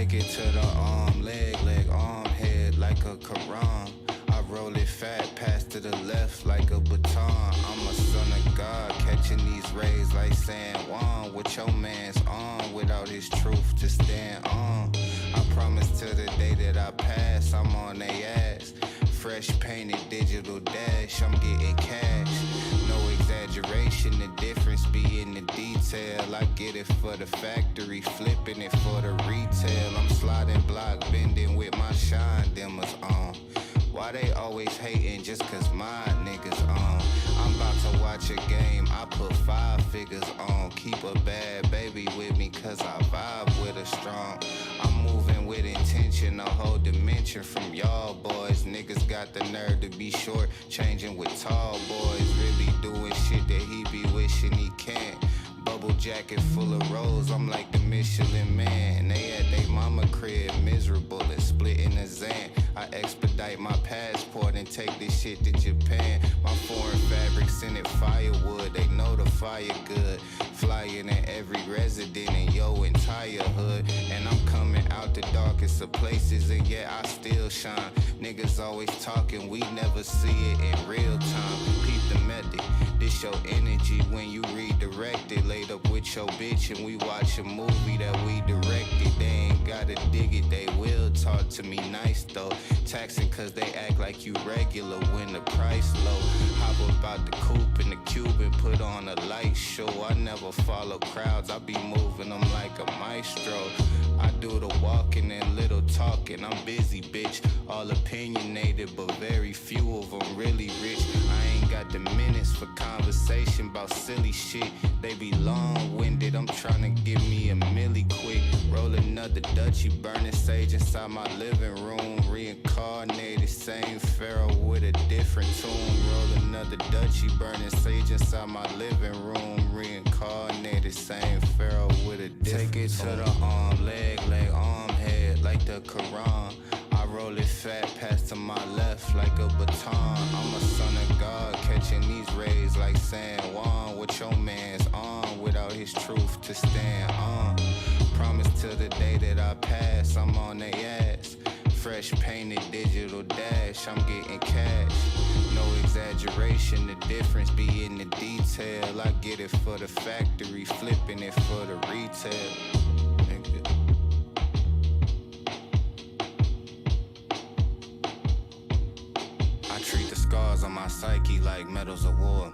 Take it to the arm, leg, arm, head like a Quran. I roll it fat, pass to the left like a baton. I'm a son of God, catching these rays like San Juan. With your man's on, without his truth to stand on. I promise till the day that I pass, I'm on they ass. Fresh painted digital dash, I'm getting cash. No exaggeration, the difference be in the detail. I get it for the factory, flipping it for the retail. I'm sliding block, bending with my shine dimmers on. Why they always hating just cause my niggas on? I'm about to watch a game, I put 5 figures on. Keep a bad baby with me cause I vibe with her strong. I'm moving with intention, a whole dimension from y'all boys. Niggas got the nerve to be short, changing with tall boys. Really doing shit that he be wishing he can't. Bubble jacket full of rolls, I'm like the Michelin man. They at they mama crib, miserable and splitting a Zan. I expedite my passport and take this shit to Japan. My foreign fabric send it firewood, they know the fire good. Flying in every resident in your entire hood. And I'm coming out the darkest of places and yet I still shine. Niggas always talking, we never see it in real time. Peep the method, this your energy when you redirect it. Laid up with your bitch and we watch a movie that we directed. They ain't gotta dig it, they will talk to me nice though. Taxing cause they act like you regular when the price low. Hop about the coupe in the cube and put on a light show. I never follow crowds, I be moving them like a maestro. I do the walking and little talking, I'm busy bitch. All opinionated but very few of them really rich. I ain't got the minutes for conversation about silly shit. They be long-winded, I'm tryna give me a milli quick. Roll another Dutchie, burning sage inside my living room. Reincarnated, same pharaoh with a different tune. Roll another Dutchie, burning sage inside my living room. Reincarnated, same pharaoh with a different Take it to the arm, leg, arm, head like the Quran. I roll it fat, pass to my left like a baton. I'm a son of God, catching these rays like San Juan. With your man's on, without his truth to stand on. Promise till the day that I pass, I'm on they ass. Fresh painted digital dash, I'm getting cash. No exaggeration, the difference be in the detail. I get it for the factory, flipping it for the retail. Thank you. I treat the scars on my psyche like medals of war.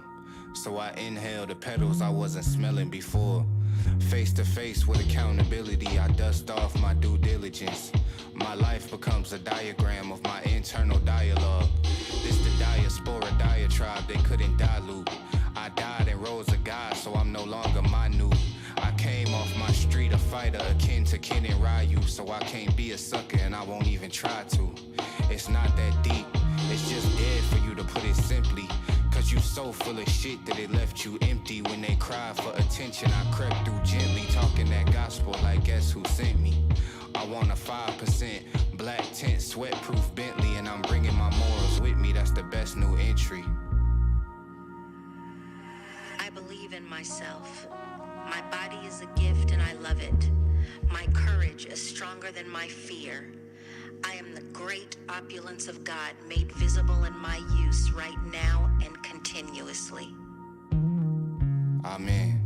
So I inhale the petals I wasn't smelling before. Face to face with accountability, I dust off my due diligence. My life becomes a diagram of my internal dialogue. This the diaspora diatribe they couldn't dilute. I died and rose a god, so I'm no longer minute. I came off my street a fighter akin to Ken and Ryu. So I can't be a sucker and I won't even try to. It's not that deep, it's just dead for you to put it simply. Cause you so full of shit that it left you empty. When they cried for attention, I crept through gently, talking that gospel like guess who sent me. I want a 5% black tint, sweat-proof Bentley, and I'm bringing my morals with me. That's the best new entry. I believe in myself. My body is a gift and I love it. My courage is stronger than my fear. I am the great opulence of God made visible in my use right now and continuously. Amen.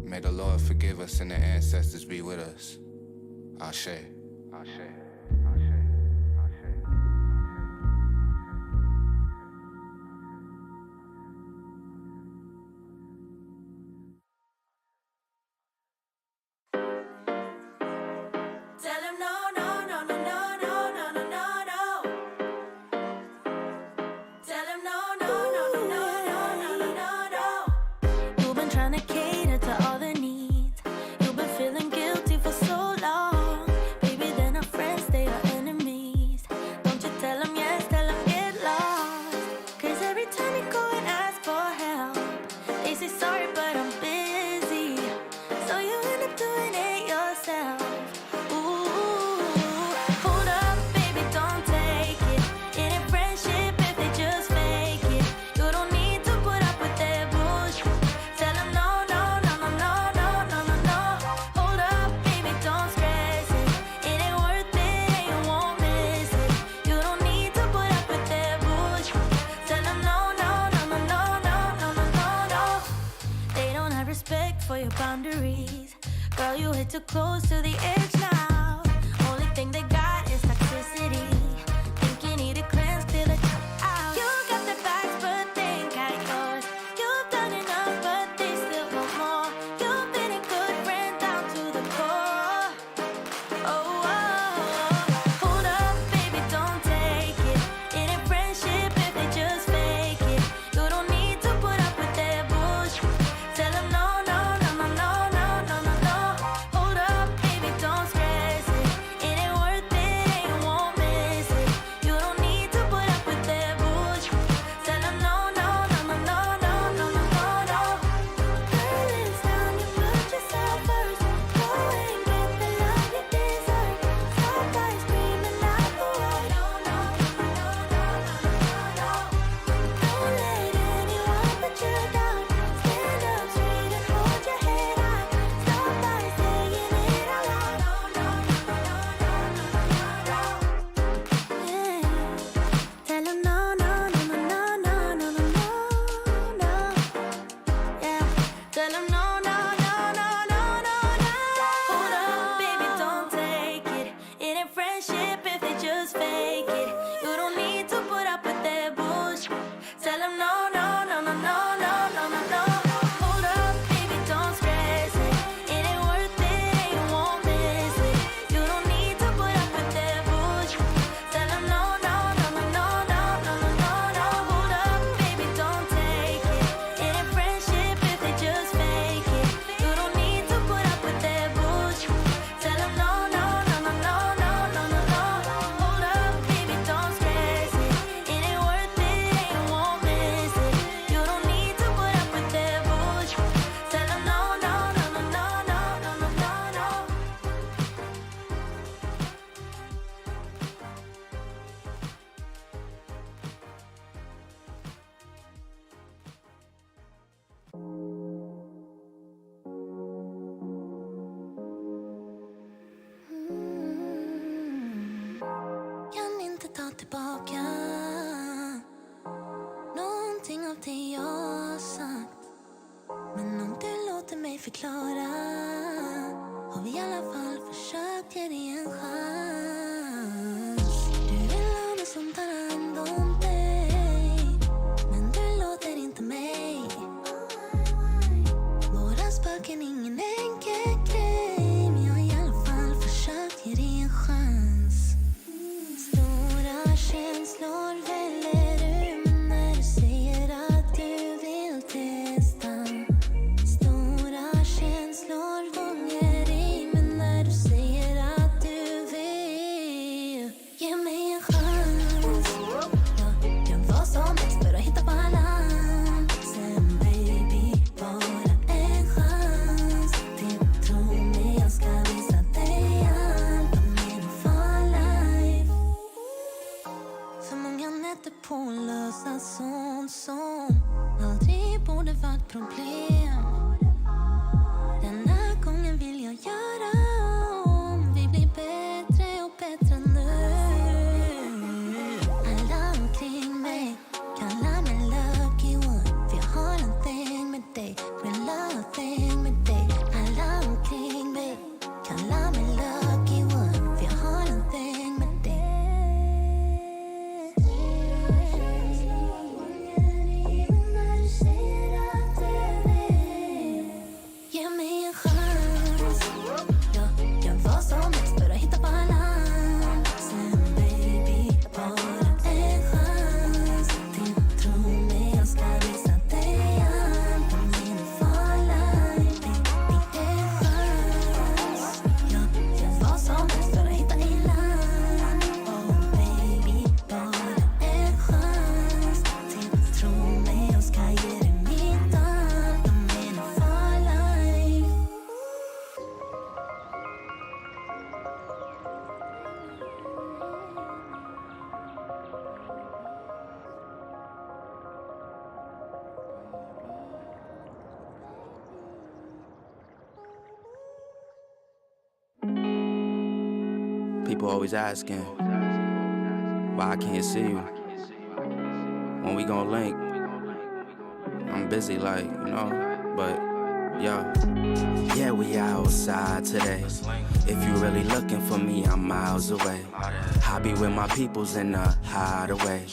May the Lord forgive us and the ancestors be with us. Ashe. Ashe. Don't stress. for your boundaries. Girl, you hit too close to the edge now. Only thing they got is toxicity. Think you need a cleanse, clear it out. You got the bags, but they ain't got yours. You've done enough, but they still want more. You've been a good friend down to the core. Oh, hold up, baby, don't take it. It ain't friendship if they just fake it. You don't need to put up with their bullshit. Tell them no, no, no, no, no, no, no, no, no. Hold up, baby, don't stress it. It ain't worth it, and you won't miss it. You don't need to put up with their bullshit. Tell them no, no, no, no, no, no, no, no, no, no. Girl, it's time you put yourself first. Go and get the love you deserve. Stop by screaming out the word. No, no, no, no, no, no, no. Don't let anyone put you down. Stand up straight and hold your head high. Stop by saying it out loud. No, no, no, no, no, no, no, no. Yeah. Tell 'em no, no, no, no, no, no, no, no, no. Yeah. Tell 'em no, no, no, no, no, no, no. Hold up, baby, don't take it. It ain't friendship if they just fake it. You don't need to put up with their bullshit. Tell 'em no, no, no, no, no, no, no, no, no. Hold up, baby, don't stress it. It ain't worth it, and you won't miss it. You don't need to put up with their bullshit. Tell 'em no, no, no, no, no, no, no, no, no, no. Hold up, baby, don't take it. It ain't friendship if they just fake it. You don't need to put up with their bullshit. Tell 'em no, no, no, no, no, no, no, no, no. Hold up, baby, don't stress it. It ain't worth it, and you won't miss it. You don't need to put up with their bullshit. Tell 'em no, no, no, no, no, no, no, no, no, no. Kan inte ta tillbaka någonting av det jag har sagt. Men om du låter mig förklara har vi i alla fall försökt ge dig en chans. Du vill ha mig som tar hand om dig, men du låter inte mig. Våra spöken, ingen enkel grej, men jag har i alla fall försökt ge dig en chans. Stora känslor väller ur mig när du säger att du vill testa. Stora känslor gånger i mig när du säger att du vill ge mig en chans. Jag gör vad som helst för att hitta balansen, baby, bara en chans till. Tro mig, jag ska visa dig allt om min for life. För många nätter på att lösa sånt som aldrig borde varit problem. Den här gången vill jag göra om. Vi blir bättre och bättre nu. Alla omkring mig kallar mig lucky one, för jag har en thing med dig, real love thing med dig. Alla omkring mig kallar mig lucky one, för jag har en thing med dig. Ge mig en chans. Jag gör vad som helst för att hitta balansen, baby, bara en chans till. Tro mig, jag ska visa dig allt om min for life, baby, en chans. Jag gör vad som helst för att hitta i land. Oh baby, bara en chans till. Tro mig, jag ska ge dig mitt allt om min for life. People always asking why I can't see you. When we gon' link? I'm busy, like, you know, but Yo, yeah, we outside today. If you really looking for me, I'm miles away. I be with my peoples in the hideaway.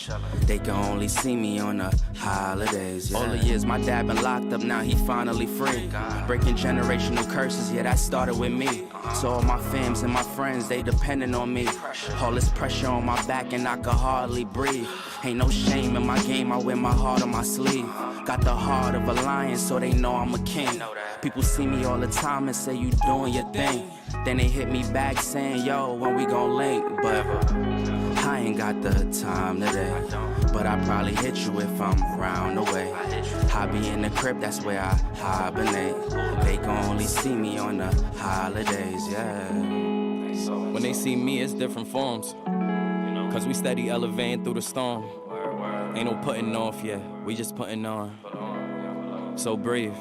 They can only see me on the holidays. Yeah. All the years my dad been locked up, now he finally free. Breaking generational curses, yeah, that started with me. So all my fams and my friends, they depending on me. All this pressure on my back and I could hardly breathe. Ain't no shame in my game, I wear my heart on my sleeve. Got the heart of a lion, so they know I'm a king. People see me all the time and say you doing your thing. Then they hit me back saying, yo, when we gon' link? But I ain't got the time today. But I probably hit you if I'm round the way. I be in the crib, that's where I hibernate. They gon' only see me on the holidays, yeah. When they see me, it's different forms. Cause we steady elevating through the storm. Ain't no putting off, yeah, we just putting on. So breathe.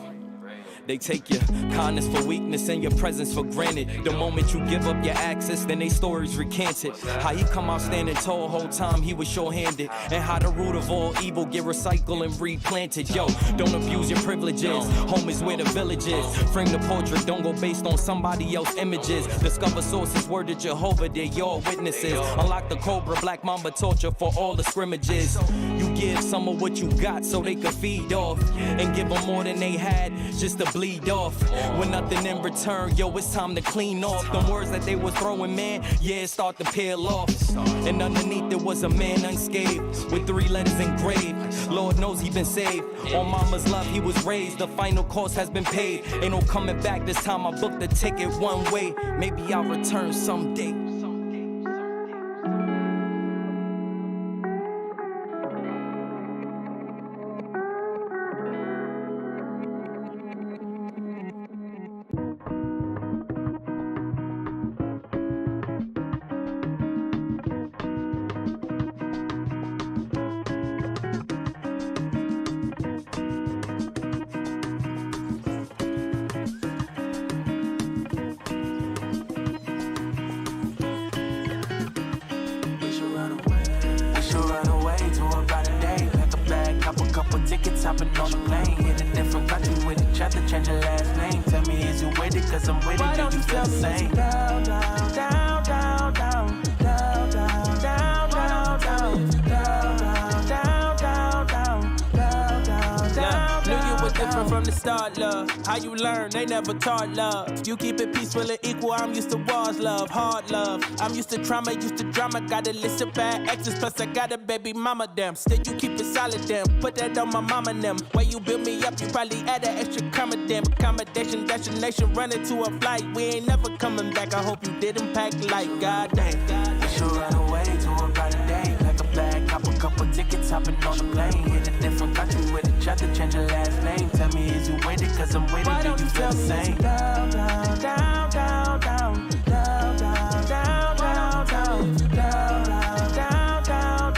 They take your kindness for weakness and your presence for granted. The moment you give up your access, then they stories recanted. How he come out standing tall whole time he was short-handed. And how the root of all evil get recycled and replanted. Yo, don't abuse your privileges. Home is where the village is. Frame the portrait, don't go based on somebody else's images. Discover sources, word to Jehovah, they're your witnesses. Unlock the cobra, black mamba torture for all the scrimmages. You give some of what you got so they can feed off. And give them more than they had just to bleed off. With nothing in return, yo, it's time to clean off. Them words that they was throwing, man, yeah, it start to peel off. And underneath there was a man unscathed, with 3 letters engraved. Lord knows he been saved. On mama's love he was raised. The final cost has been paid. Ain't no coming back this time. I booked the ticket one way. Maybe I'll return someday. Hopping on the plane, in a different country with each other, change your last name. Tell me, is you with it? Cause I'm with it. Why don't you feel the same? Down, down, down, down, down, down, down, down, down, down, down, down, down, down, down. Knew you was different from the start, love. How you learn? They never taught love. You keep it peaceful and equal. I'm used to wars, love, hard love. I'm used to trauma, used to drama. Got a list of bad exes, plus I got a baby mama, damn. Still you keep it solid, damn. Put that on my mama, them. Way you build me up, you probably add an extra comma, damn. Accommodation, destination, running to a flight. We ain't never coming back. I hope you didn't pack like goddamn. We should run away to a brighter day. Like a bag, cop a couple tickets, hopping on the plane. In a different country with each other, change your last name. Tell me, is you with it? Cause I'm with it. Do you feel the same? Down, down, down, down, down, down, down, down, down, down, down, down, down, down,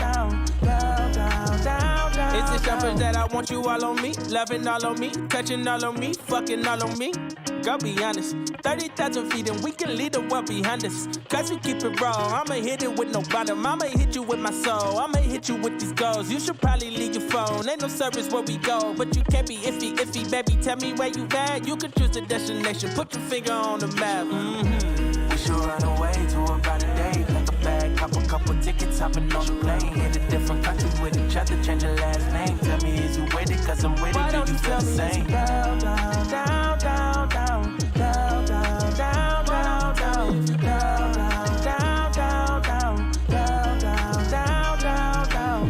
down, down. Is it selfish that I want you all on me? Loving all on me, touching all on me, fucking all on me? Girl, be honest, 30,000 feet and we can leave the world behind us. Cause we keep it raw, I'ma hit it with no bottom. I'ma hit you with my soul, I'ma hit you with these goals. You should probably leave your phone, ain't no service where we go. But you can't be iffy, baby, tell me where you at. You can choose the destination, put your finger on the map. We should run away to a brighter day. Like a bag, cop a couple tickets, hopping on the plane. In a different country with each other, change your last name. Tell me, is you with it? Cause I'm with it. Do you feel the same? Down, down, down, down, down, down, down, down, down, down, down, down, down, down, down, down, down, down, down.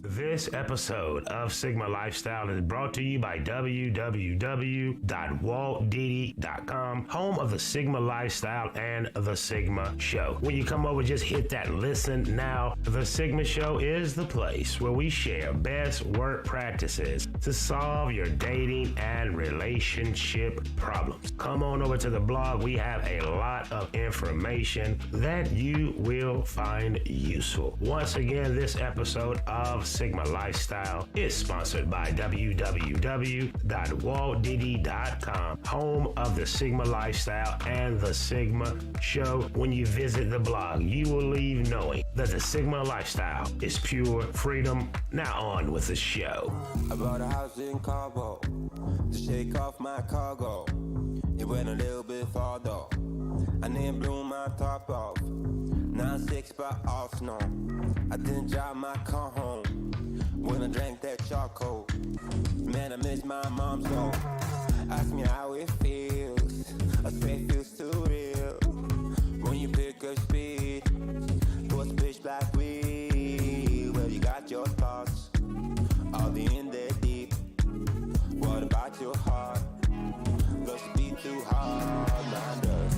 This episode of Sigma Lifestyle is brought to you by www.waltdiddy.com, home of the Sigma Lifestyle and the Sigma Show. When you come over, just hit that listen now. The Sigma Show is the place where we share best work practices to solve your dating and relationship problems. Come on over to the blog. We have a lot of information that you will find useful. Once again, this episode of Sigma Sigma Lifestyle is sponsored by www.waltdiddy.com, home of the Sigma Lifestyle and the Sigma Show. When you visit the blog, you will leave knowing that the Sigma Lifestyle is pure freedom. Now on with the show. I bought a house in Cabo to shake off my cargo. It went a little bit far though. I didn't blow my top off. 9-6 by Arsenal. I didn't drive my car home when I drank that charcoal. Man, I miss my mom so. Ask me how it feels. I say it feels too real. When you pick up speed, what's pitch black weed? Well, you got your thoughts, all the in there deep. What about your heart? Does it beat too hard? Mine does.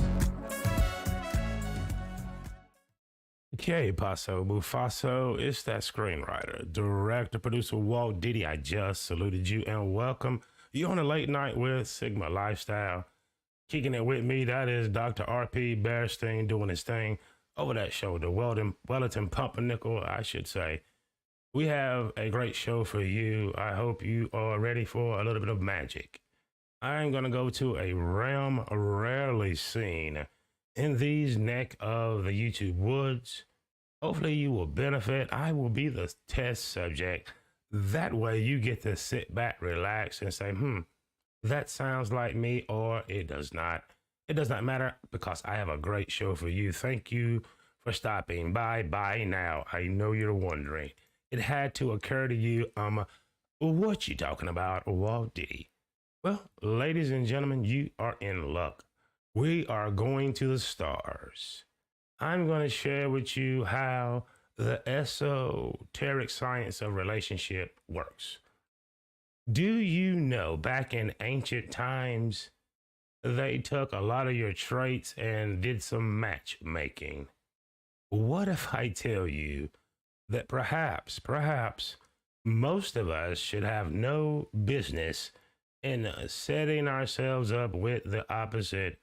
Okay, Paso Bufaso, it's that screenwriter, director, producer Walt Diddy. I just saluted you and welcome you on a late night with Sigma Lifestyle. Kicking it with me, that is Dr. R.P. Bearstein doing his thing over that shoulder. Wellington Pumpernickel, I should say. We have a great show for you. I hope you are ready for a little bit of magic. I'm going to go to a realm rarely seen in these neck of the YouTube woods. Hopefully you will benefit. I will be the test subject. That way you get to sit back, relax, and say, that sounds like me, or it does not. It does not matter because I have a great show for you. Thank you for stopping by. Bye now. I know you're wondering. It had to occur to you, what you talking about, Walt Diddy? Well, ladies and gentlemen, you are in luck. We are going to the stars. I'm going to share with you how the esoteric science of relationship works. Do you know back in ancient times, they took a lot of your traits and did some matchmaking? What if I tell you that perhaps most of us should have no business in setting ourselves up with the opposite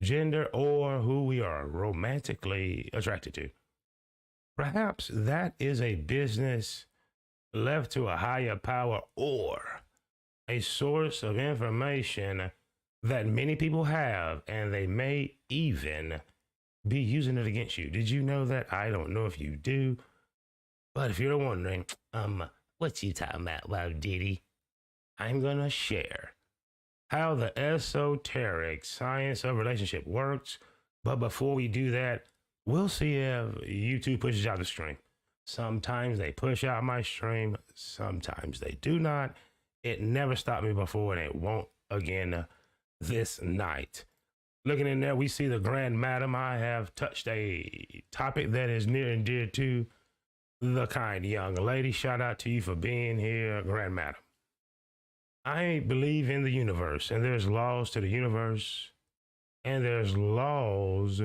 gender or who we are romantically attracted to? Perhaps that is a business left to a higher power or a source of information that many people have, and they may even be using it against you. Did you know that? I don't know if you do, but if you're wondering, what you talking about, Walt Diddy? I'm going to share how the esoteric science of relationship works. But before we do that, we'll see if YouTube pushes out the stream. Sometimes they push out my stream. Sometimes they do not. It never stopped me before, and it won't again this night. Looking in there, we see the Grand Madam. I have touched a topic that is near and dear to the kind young lady. Shout out to you for being here, Grand Madam. I believe in the universe, and there's laws to the universe, and there's laws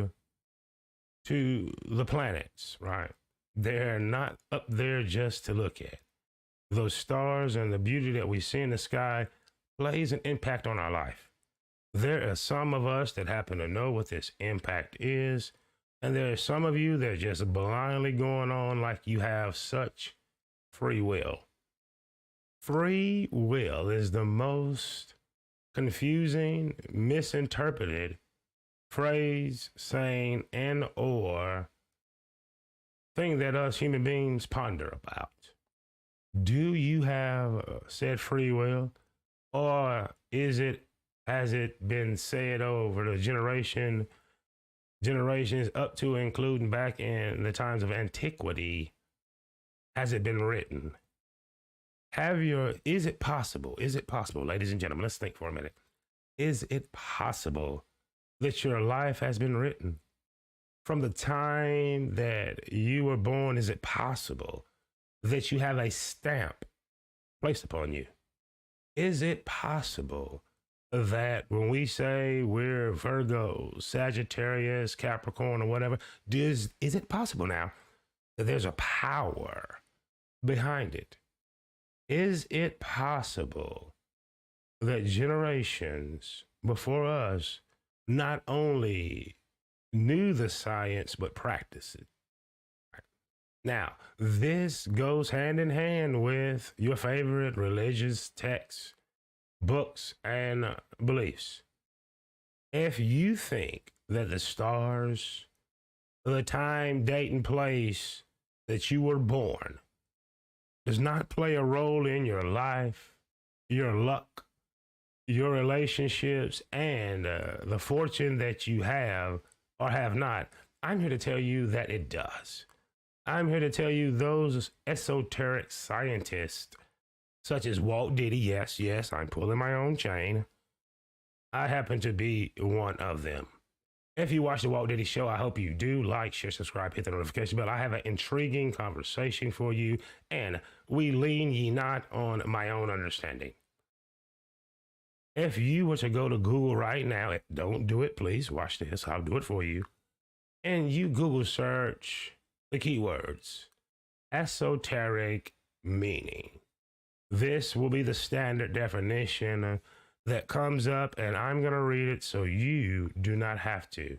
to the planets, right? They're not up there just to look at. Those stars and the beauty that we see in the sky plays an impact on our life. There are some of us that happen to know what this impact is, and there are some of you that are just blindly going on like you have such free will. Free will is the most confusing, misinterpreted phrase, saying, and or thing that us human beings ponder about. Do you have said free will, or has it been said over the generations up to including back in the times of antiquity? Has it been written? Is it possible, ladies and gentlemen, let's think for a minute. Is it possible that your life has been written? From the time that you were born, is it possible that you have a stamp placed upon you? Is it possible that when we say we're Virgo, Sagittarius, Capricorn, or whatever, is it possible now that there's a power behind it? Is it possible that generations before us not only knew the science, but practiced it? Now, this goes hand in hand with your favorite religious texts, books, and beliefs. If you think that the stars, the time, date, and place that you were born does not play a role in your life, your luck, your relationships, and the fortune that you have or have not, I'm here to tell you that it does. I'm here to tell you those esoteric scientists, such as Walt Diddy, yes, I'm pulling my own chain. I happen to be one of them. If you watch the Walt Diddy show, I hope you do like, share, subscribe, hit the notification bell. I have an intriguing conversation for you, and we lean ye not on my own understanding. If you were to go to Google right now, don't do it, please. Watch this. I'll do it for you. And you Google search the keywords esoteric meaning. This will be the standard definition that comes up, and I'm going to read it so you do not have to.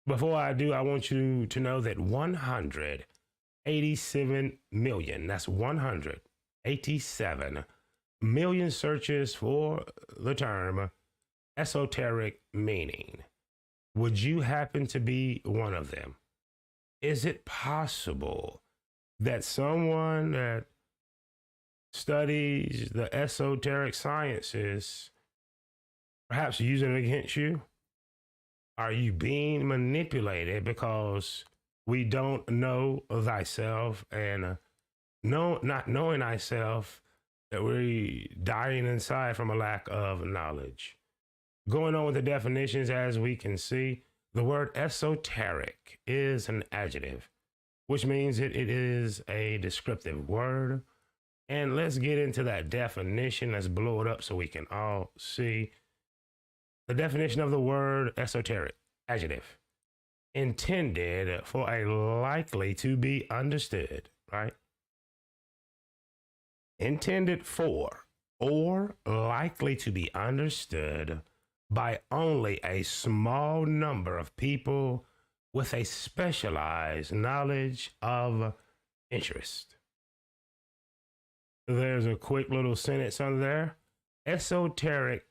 Before I do, I want you to know that 187 million, that's 187 million searches for the term esoteric meaning. Would you happen to be one of them? Is it possible that someone that studies the esoteric sciences perhaps using it against you? Are you being manipulated because we don't know thyself, and not knowing thyself, that we're dying inside from a lack of knowledge? Going on with the definitions, as we can see, the word esoteric is an adjective, which means it is a descriptive word. And let's get into that definition. Let's blow it up so we can all see. The definition of the word esoteric, adjective, intended for a likely to be understood, right? Intended for or likely to be understood by only a small number of people with a specialized knowledge of interest. There's a quick little sentence under there. Esoteric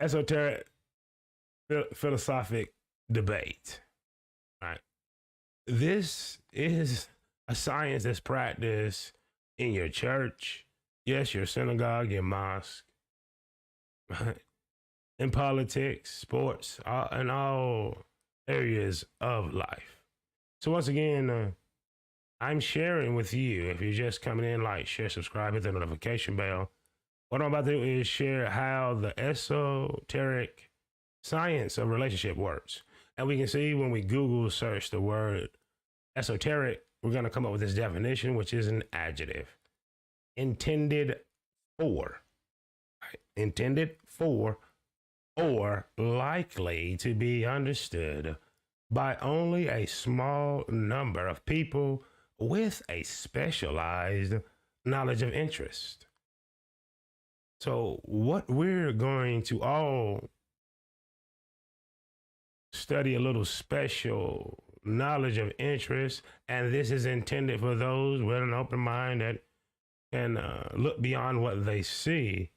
esoteric philosophic debate. Right. This is a science that's practiced in your church, yes, your synagogue, your mosque, right? In politics, sports, and all areas of life. So once again, I'm sharing with you, if you're just coming in, like, share, subscribe, hit the notification bell. What I'm about to do is share how the esoteric science of relationship works. And we can see when we Google search the word esoteric, we're going to come up with this definition, which is an adjective. Intended for, right? Intended for, or likely to be understood by only a small number of people with a specialized knowledge of interest. So what we're going to all study a little special knowledge of interest, and this is intended for those with an open mind that can look beyond what they see.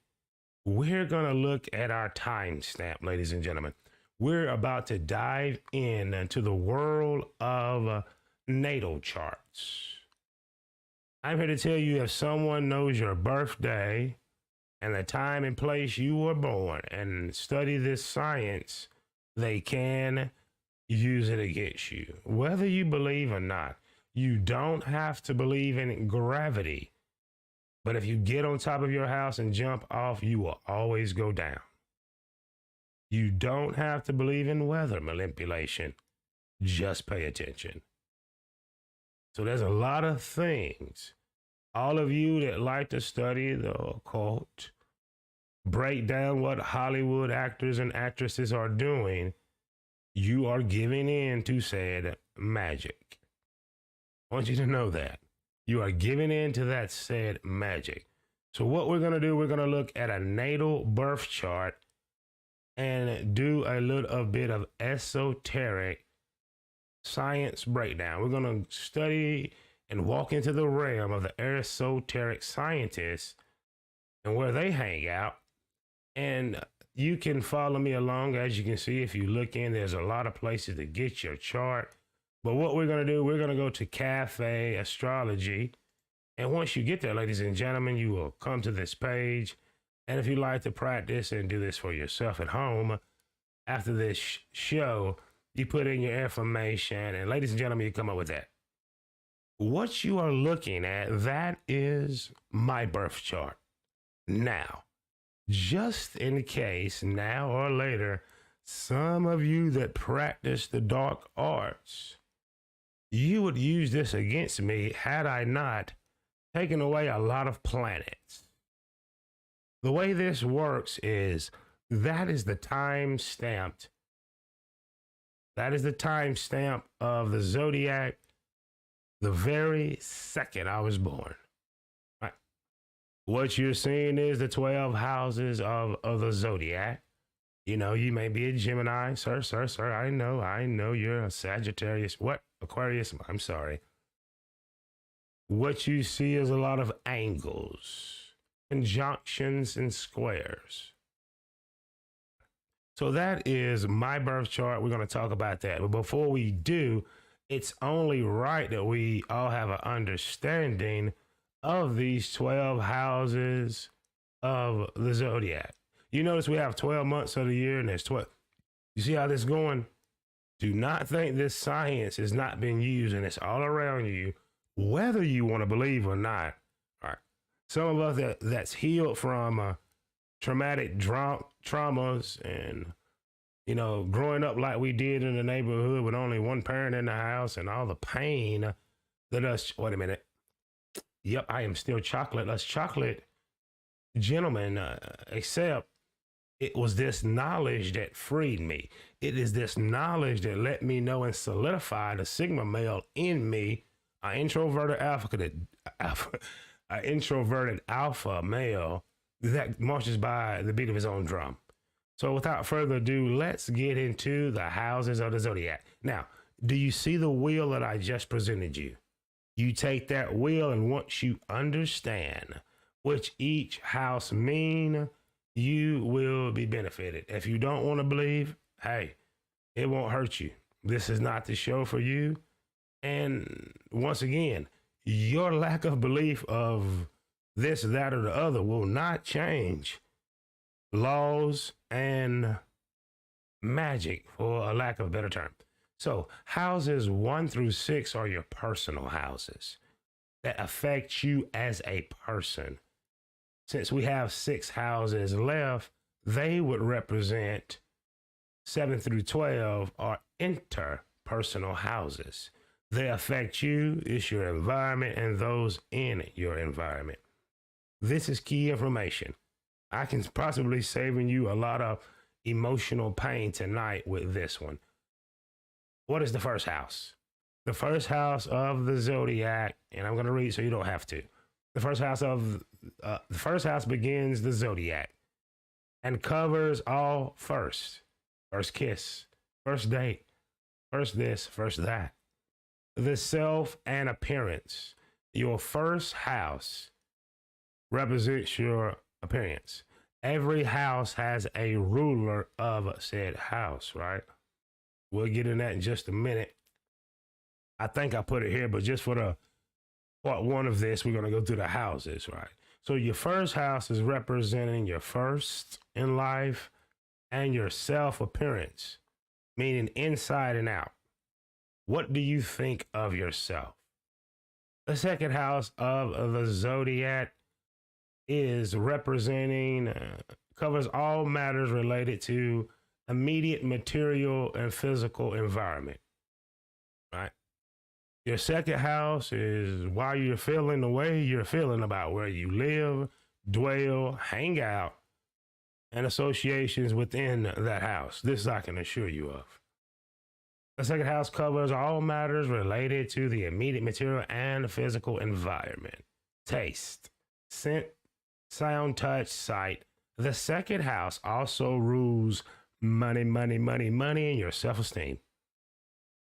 We're going to look at our timestamp, ladies and gentlemen. We're about to dive into the world of natal charts. I'm here to tell you, if someone knows your birthday and the time and place you were born and study this science, they can use it against you. Whether you believe or not, you don't have to believe in gravity. But if you get on top of your house and jump off, you will always go down. You don't have to believe in weather manipulation. Just pay attention. So there's a lot of things. All of you that like to study the occult, break down what Hollywood actors and actresses are doing, you are giving in to said magic. I want you to know that. You are giving in to that said magic. So what we're going to do, we're going to look at a natal birth chart and do a little bit of esoteric science breakdown. We're going to study and walk into the realm of the esoteric scientists and where they hang out. And you can follow me along. As you can see, if you look in, there's a lot of places to get your chart. But what we're going to do, we're going to go to Cafe Astrology. And once you get there, ladies and gentlemen, you will come to this page. And if you like to practice and do this for yourself at home, after this show, you put in your information. And ladies and gentlemen, you come up with that. What you are looking at, that is my birth chart. Now, just in case, now or later, some of you that practice the dark arts, you would use this against me had I not taken away a lot of planets. The way this works is that is the time stamped. That is the time stamp of the zodiac, the very second I was born. Right. What you're seeing is the 12 houses of the zodiac. You know, you may be a Gemini, sir. I know you're a Sagittarius. What? Aquarius? I'm sorry. What you see is a lot of angles, conjunctions, and squares. So that is my birth chart. We're going to talk about that. But before we do, it's only right that we all have an understanding of these 12 houses of the zodiac. You notice we have 12 months of the year and there's 12. You see how this is going? Do not think this science is not being used and it's all around you, whether you want to believe or not. All right. Some of us that's healed from traumatic traumas and, you know, growing up like we did in the neighborhood with only one parent in the house and all the pain that us, wait a minute. Yep, I am still chocolate. Us chocolate gentlemen, except it was this knowledge that freed me. It is this knowledge that let me know and solidify the Sigma male in me, an introverted alpha male that marches by the beat of his own drum. So without further ado, let's get into the houses of the zodiac. Now, do you see the wheel that I just presented you? You take that wheel, and once you understand which each house mean, you will be benefited. If you don't want to believe, hey, it won't hurt you. This is not the show for you. And once again, your lack of belief of this, that, or the other will not change laws and magic, for a lack of a better term. So houses 1 through 6 are your personal houses that affect you as a person. Since we have 6 houses left, they would represent 7 through 12 are interpersonal houses. They affect you, it's your environment, and those in your environment. This is key information. I can possibly saving you a lot of emotional pain tonight with this one. What is the first house? The first house of the zodiac, and I'm going to read so you don't have to. The first house begins the zodiac and covers all first kiss, first date, first this, first that. The self and appearance. Your first house represents your appearance. Every house has a ruler of said house, right? We'll get in that in just a minute. I think I put it here, but just for the part 1 of this, we're going to go through the houses, right? So your first house is representing your first in life and your self-appearance, meaning inside and out. What do you think of yourself? The second house of the zodiac is representing, covers all matters related to immediate material and physical environment, right? Your second house is why you're feeling the way you're feeling about where you live, dwell, hang out, and associations within that house. This I can assure you of. The second house covers all matters related to the immediate material and physical environment. Taste, scent, sound, touch, sight. The second house also rules money, money, money, money, and your self-esteem.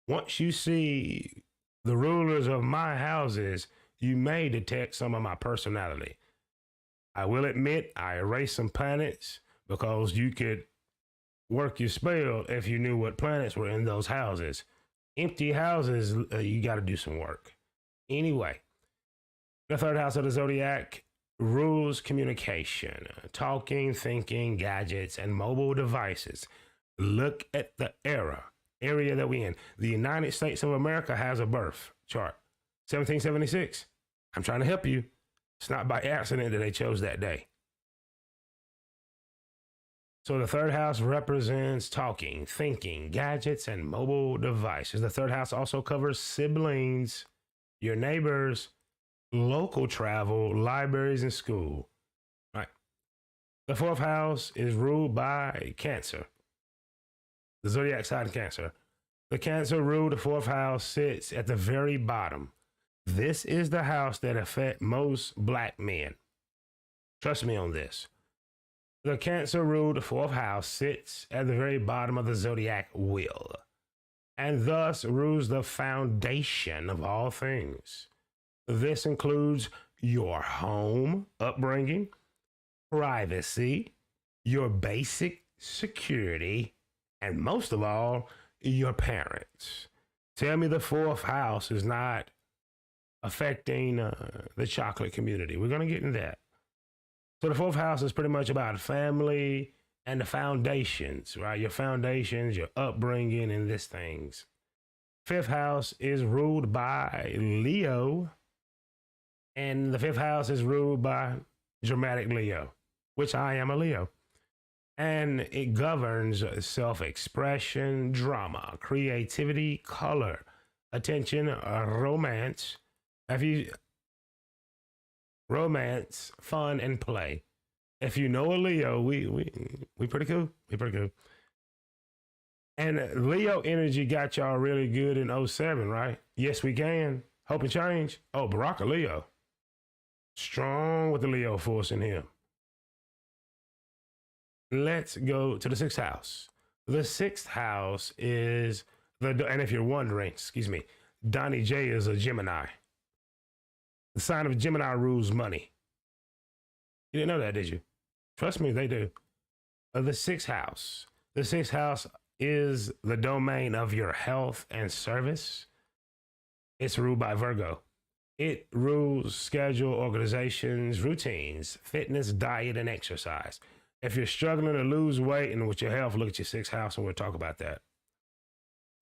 Once you see the rulers of my houses, you may detect some of my personality. I will admit I erased some planets because you could work your spell if you knew what planets were in those houses. Empty houses, you got to do some work. Anyway, the third house of the zodiac rules communication, talking, thinking, gadgets, and mobile devices. Look at the area that we're in. The United States of America has a birth chart, 1776. I'm trying to help you. It's not by accident that they chose that day. So the third house represents talking, thinking, gadgets, and mobile devices. The third house also covers siblings, your neighbors, local travel, libraries, and school. Right. The fourth house is ruled by Cancer. The zodiac sign of Cancer. The Cancer rule, the fourth house, sits at the very bottom. This is the house that affects most black men. Trust me on this. The Cancer rule, the fourth house, sits at the very bottom of the zodiac wheel and thus rules the foundation of all things. This includes your home, upbringing, privacy, your basic security, and most of all, your parents. Tell me the fourth house is not affecting the chocolate community. We're going to get into that. So the fourth house is pretty much about family and the foundations, right? Your foundations, your upbringing, and these things. Fifth house is ruled by Leo, and the fifth house is ruled by dramatic Leo, which I am a Leo. And it governs self-expression, drama, creativity, color, attention, romance. Romance, fun, and play. If you know a Leo, we pretty cool. We pretty cool. And Leo energy got y'all really good in 07, right? Yes, we can. Hope and change. Oh, Barack a Leo. Strong with the Leo force in him. Let's go to the sixth house. The sixth house is and if you're wondering, Donnie J is a Gemini. The sign of Gemini rules money. You didn't know that, did you? Trust me, they do. The sixth house. The sixth house is the domain of your health and service. It's ruled by Virgo. It rules schedule, organizations, routines, fitness, diet, and exercise. If you're struggling to lose weight and with your health, look at your sixth house and we'll talk about that.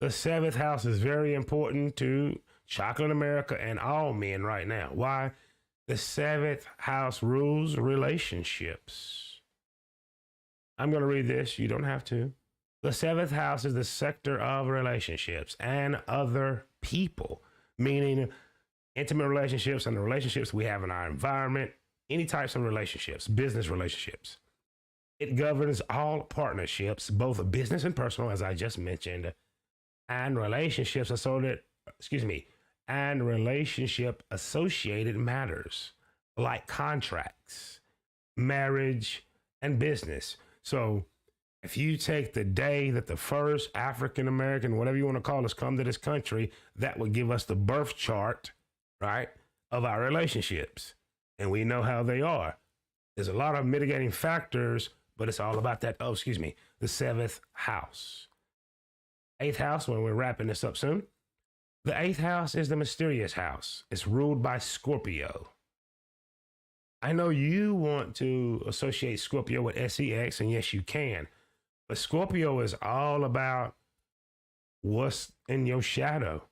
The seventh house is very important to chocolate America and all men right now. Why? The seventh house rules relationships. I'm going to read this. You don't have to. The seventh house is the sector of relationships and other people, meaning intimate relationships and the relationships we have in our environment, any types of relationships, business relationships. It governs all partnerships, both business and personal, as I just mentioned, and relationships and relationship associated matters like contracts, marriage, and business. So if you take the day that the first African-American, whatever you want to call us, come to this country, that would give us the birth chart, right, of our relationships. And we know how they are. There's a lot of mitigating factors, but it's all about that, the seventh house. Eighth house, when we're wrapping this up soon. The eighth house is the mysterious house. It's ruled by Scorpio. I know you want to associate Scorpio with sex, and yes, you can. But Scorpio is all about what's in your shadow.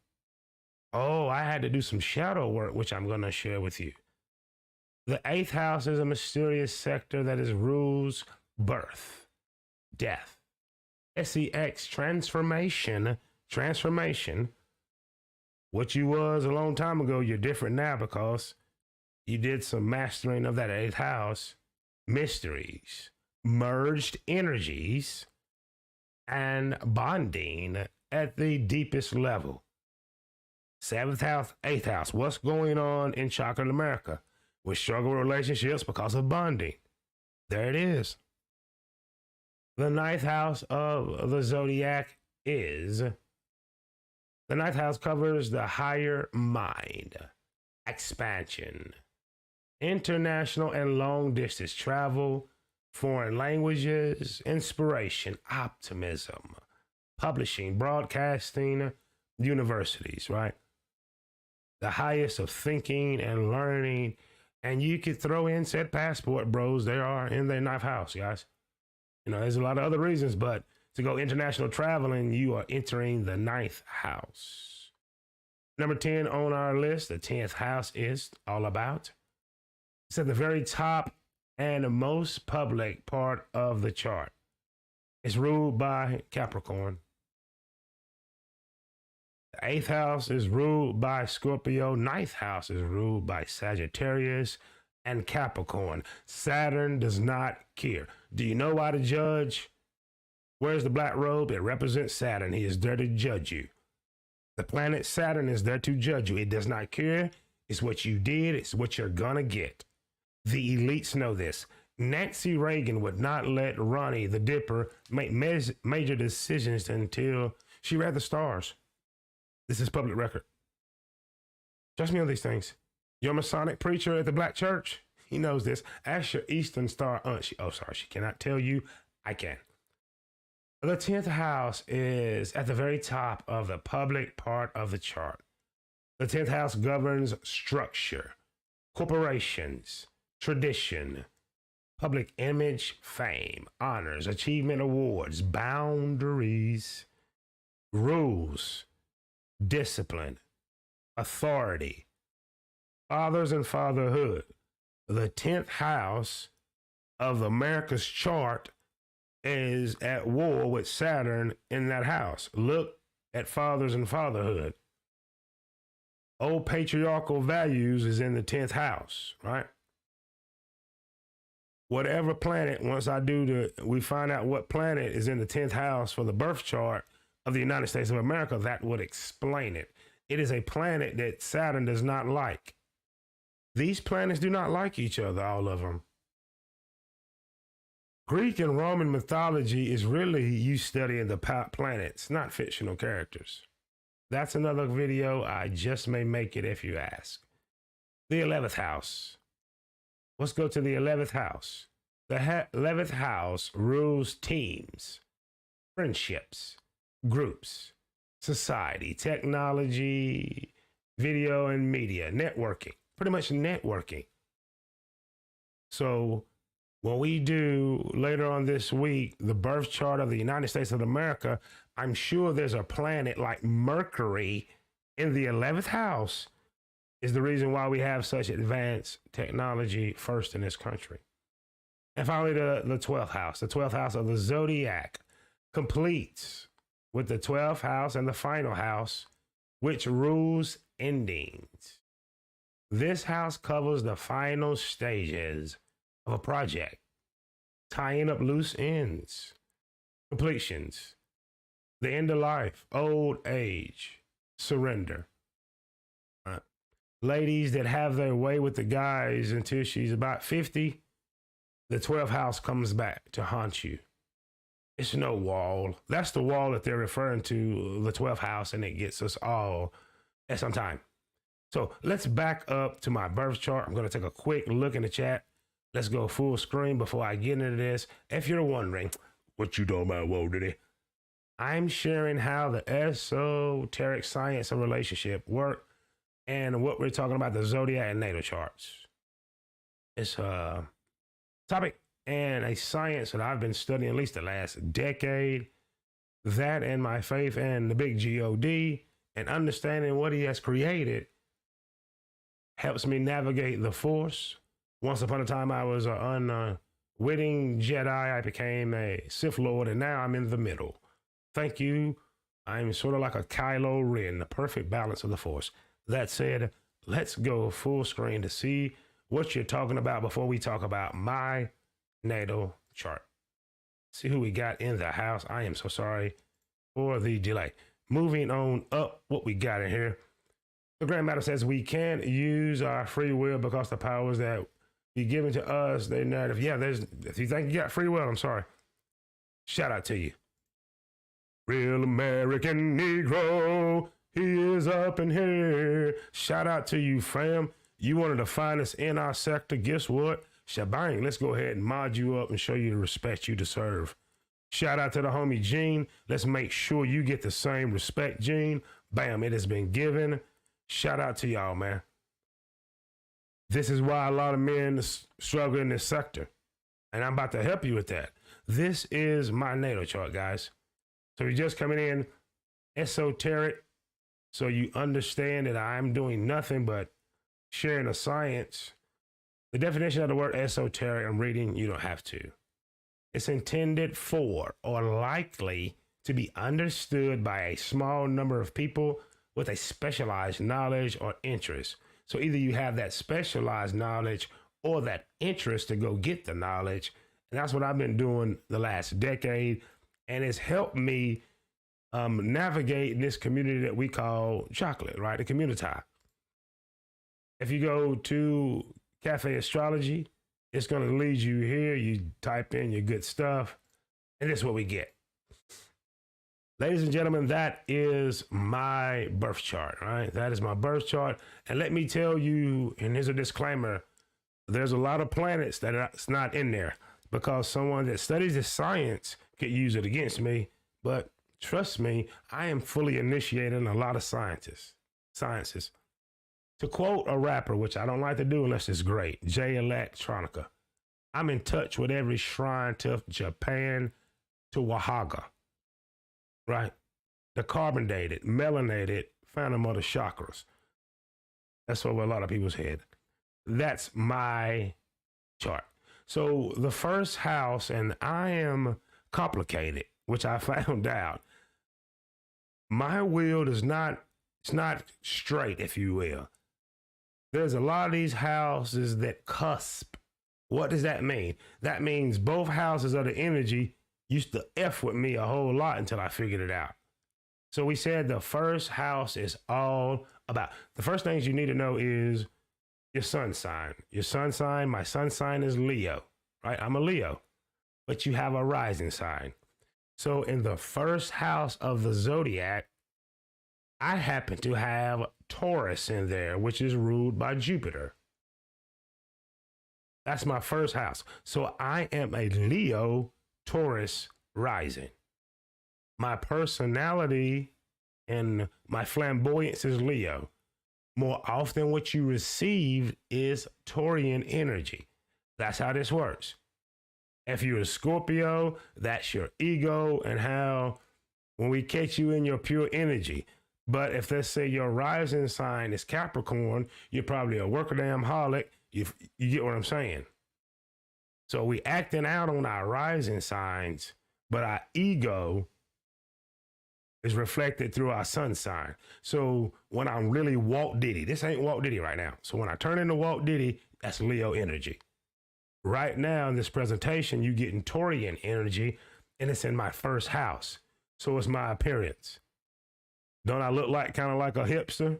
Oh, I had to do some shadow work, which I'm going to share with you. The eighth house is a mysterious sector that rules birth, death, sex, transformation. What you was a long time ago, you're different now because you did some mastering of that eighth house, mysteries, merged energies, and bonding at the deepest level. Seventh house, eighth house. What's going on in chocolate America? We struggle with relationships because of bonding. There it is. The ninth house of the zodiac is the ninth house covers the higher mind, expansion, international and long distance travel, foreign languages, inspiration, optimism, publishing, broadcasting, universities, right? The highest of thinking and learning. And you could throw in said passport bros. They are in their ninth house, guys. You know, there's a lot of other reasons, but to go international traveling, you are entering the ninth house. Number 10 on our list, the 10th house is all about. It's at the very top and most public part of the chart. It's ruled by Capricorn. The 8th house is ruled by Scorpio. 9th house is ruled by Sagittarius and Capricorn. Saturn does not care. Do you know why the judge wears the black robe? It represents Saturn. He is there to judge you. The planet Saturn is there to judge you. It does not care. It's what you did. It's what you're gonna get. The elites know this. Nancy Reagan would not let Ronnie the Dipper make major decisions until she read the stars. This is public record. Trust me on these things. Your Masonic preacher at the black church, he knows this. Ask your Eastern Star aunt. She cannot tell you. I can. The 10th house is at the very top of the public part of the chart. The 10th house governs structure, corporations, tradition, public image, fame, honors, achievement awards, boundaries, rules, discipline, authority, fathers and fatherhood. The 10th house of America's chart is at war with Saturn in that house. Look at fathers and fatherhood. Old patriarchal values is in the 10th house, right? Whatever planet, once we find out what planet is in the 10th house for the birth chart of the United States of America, that would explain it. It is a planet that Saturn does not like. These planets do not like each other, all of them. Greek and Roman mythology is really you studying the planets, not fictional characters. That's another video. I just may make it if you ask. The 11th house. Let's go to the 11th house. The 11th house rules teams, friendships, groups, society, technology, video and media, networking, pretty much networking. So when we do later on this week, the birth chart of the United States of America, I'm sure there's a planet like Mercury in the 11th house is the reason why we have such advanced technology first in this country. And finally, the 12th house. The 12th house of the zodiac completes with the 12th house and the final house, which rules endings. This house covers the final stages of a project, tying up loose ends, completions, the end of life, old age, surrender. Ladies that have their way with the guys until she's about 50, the 12th house comes back to haunt you. It's no wall. That's the wall that they're referring to, the 12th house, and it gets us all at some time. So let's back up to my birth chart. I'm going to take a quick look in the chat. Let's go full screen before I get into this. If you're wondering, what you talking about, Walt, Diddy? I'm sharing how the esoteric science of relationship work and what we're talking about, the zodiac and natal charts. It's a topic and a science that I've been studying at least the last decade. That and my faith and the big God and understanding what he has created helps me navigate the force. Once upon a time, I was an unwitting Jedi. I became a Sith Lord, and now I'm in the middle. Thank you. I'm sort of like a Kylo Ren, the perfect balance of the force. That said, let's go full screen to see what you're talking about before we talk about my natal chart. See who we got in the house. I am so sorry for the delay. Moving on up, what we got in here. The Grand Matter says we can't use our free will because the powers that be given to us, their narrative. Yeah, if you think you got free will, I'm sorry. Shout out to you. Real American Negro, he is up in here. Shout out to you, fam. You one of the finest in our sector. Guess what? Shabang, let's go ahead and mod you up and show you the respect you deserve. Shout out to the homie Gene. Let's make sure you get the same respect, Gene. Bam, it has been given. Shout out to y'all, man. This is why a lot of men struggle in this sector. And I'm about to help you with that. This is my natal chart, guys. So you're just coming in esoteric, so you understand that I'm doing nothing but sharing the science. The definition of the word esoteric I'm reading, you don't have to. It's intended for or likely to be understood by a small number of people with a specialized knowledge or interest. So either you have that specialized knowledge or that interest to go get the knowledge. And that's what I've been doing the last decade. And it's helped me navigate in this community that we call chocolate, right? The community. If you go to Cafe Astrology, it's going to lead you here. You type in your good stuff, and this is what we get. Ladies and gentlemen, that is my birth chart, right? That is my birth chart. And let me tell you, and here's a disclaimer, there's a lot of planets that are not in there because someone that studies this science could use it against me. But trust me, I am fully initiated in a lot of sciences. To quote a rapper, which I don't like to do unless it's great, J Electronica, I'm in touch with every shrine to Japan to Oaxaca, right? The carbon dated, melanated phantom of the chakras. That's over a lot of people's head. That's my chart. So the first house, and I am complicated, which I found out. My wheel is not, it's not straight, if you will. There's a lot of these houses that cusp. What does that mean? That means both houses of the energy used to F with me a whole lot until I figured it out. So we said the first house is all about, the first things you need to know is your sun sign. Your sun sign, my sun sign is Leo, right? I'm a Leo, but you have a rising sign. So in the first house of the zodiac, I happen to have Taurus in there, which is ruled by Jupiter. That's my first house. So I am a Leo Taurus rising. My personality and my flamboyance is Leo. More often what you receive is Taurian energy. That's how this works. If you're a Scorpio, that's your ego and how when we catch you in your pure energy. But if let's say your rising sign is Capricorn, you're probably a workaholic. You get what I'm saying? So we acting out on our rising signs, but our ego is reflected through our sun sign. So when I'm really Walt Diddy, this ain't Walt Diddy right now. So when I turn into Walt Diddy, that's Leo energy. Right now in this presentation, you getting Taurian energy, and it's in my first house. So it's my appearance. Don't I look like kind of like a hipster?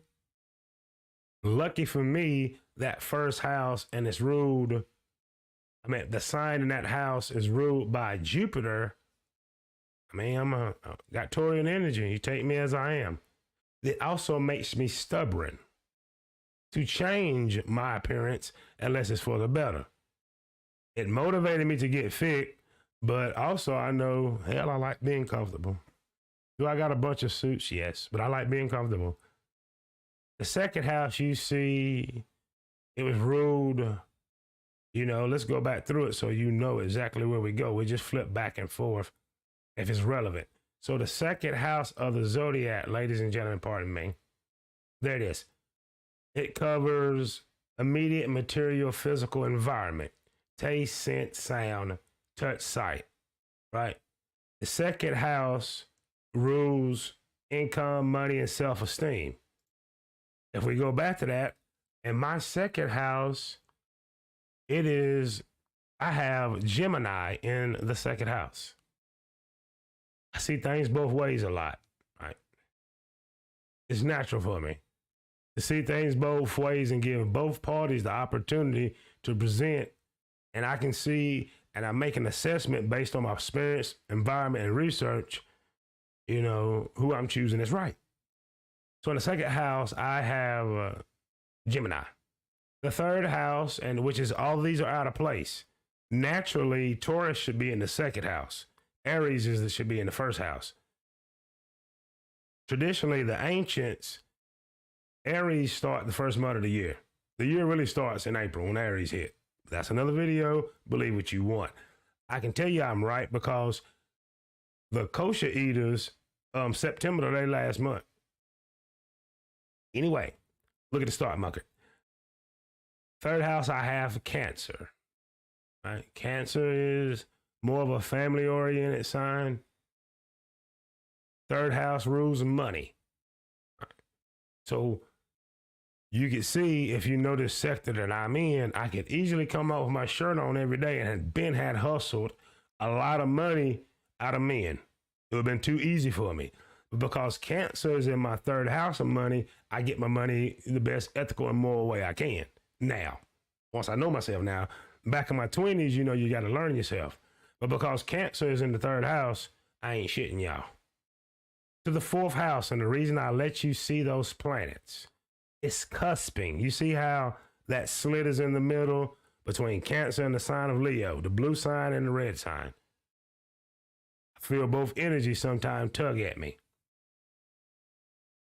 Lucky for me, that first house, and it's ruled, I mean, the sign in that house is ruled by Jupiter. I mean, I got Taurian energy. You take me as I am. It also makes me stubborn to change my appearance unless it's for the better. It motivated me to get fit, but also I know, hell, I like being comfortable. Do I got a bunch of suits? Yes, but I like being comfortable. The second house you see, it was ruled, you know, let's go back through it so you know exactly where we go. We just flip back and forth if it's relevant. So the second house of the zodiac, ladies and gentlemen, pardon me, there it is. It covers immediate material, physical environment, taste, scent, sound, touch, sight, right? The second house rules income, money, and self-esteem. If we go back to that, in my second house, I have Gemini in the second house. I see things both ways a lot, right? It's natural for me to see things both ways and give both parties the opportunity to present. And I can see and I make an assessment based on my experience, environment, and research, you know, who I'm choosing is right. So in the second house, I have Gemini. The third house, and which is all these are out of place. Naturally, Taurus should be in the second house. Aries should be in the first house. Traditionally, the ancients, Aries start the first month of the year. The year really starts in April when Aries hit. That's another video. Believe what you want. I can tell you I'm right because the kosher eaters, September to their last month. Anyway, look at the start market. Third house, I have Cancer. Right? Cancer is more of a family-oriented sign. Third house rules money. Right? So you can see, if you know this sector that I'm in, I could easily come out with my shirt on every day and had hustled a lot of money out of men. It would have been too easy for me. But because Cancer is in my third house of money, I get my money the best ethical and moral way I can. Now, once I know myself now, back in my 20s, you know, you got to learn yourself. But because Cancer is in the third house, I ain't shitting y'all. To the fourth house, and the reason I let you see those planets, it's cusping. You see how that slit is in the middle between Cancer and the sign of Leo, the blue sign and the red sign. I feel both energies sometimes tug at me.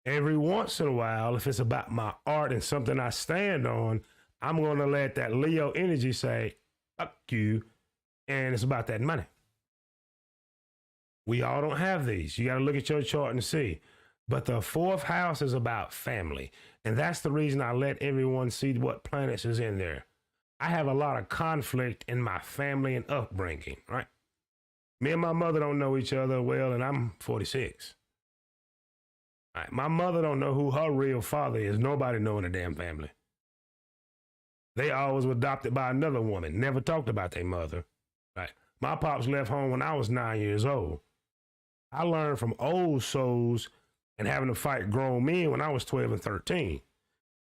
Every once in a while, if it's about my art and something I stand on, I'm going to let that Leo energy say, fuck you, and it's about that money. We all don't have these. You got to look at your chart and see. But the fourth house is about family. And that's the reason I let everyone see what planets is in there. I have a lot of conflict in my family and upbringing, right? Me and my mother don't know each other well, and I'm 46. All right, my mother don't know who her real father is. Nobody know in the damn family. They always were adopted by another woman, never talked about their mother. Right? My pops left home when I was 9 years old. I learned from old souls and having to fight grown men when I was 12 and 13.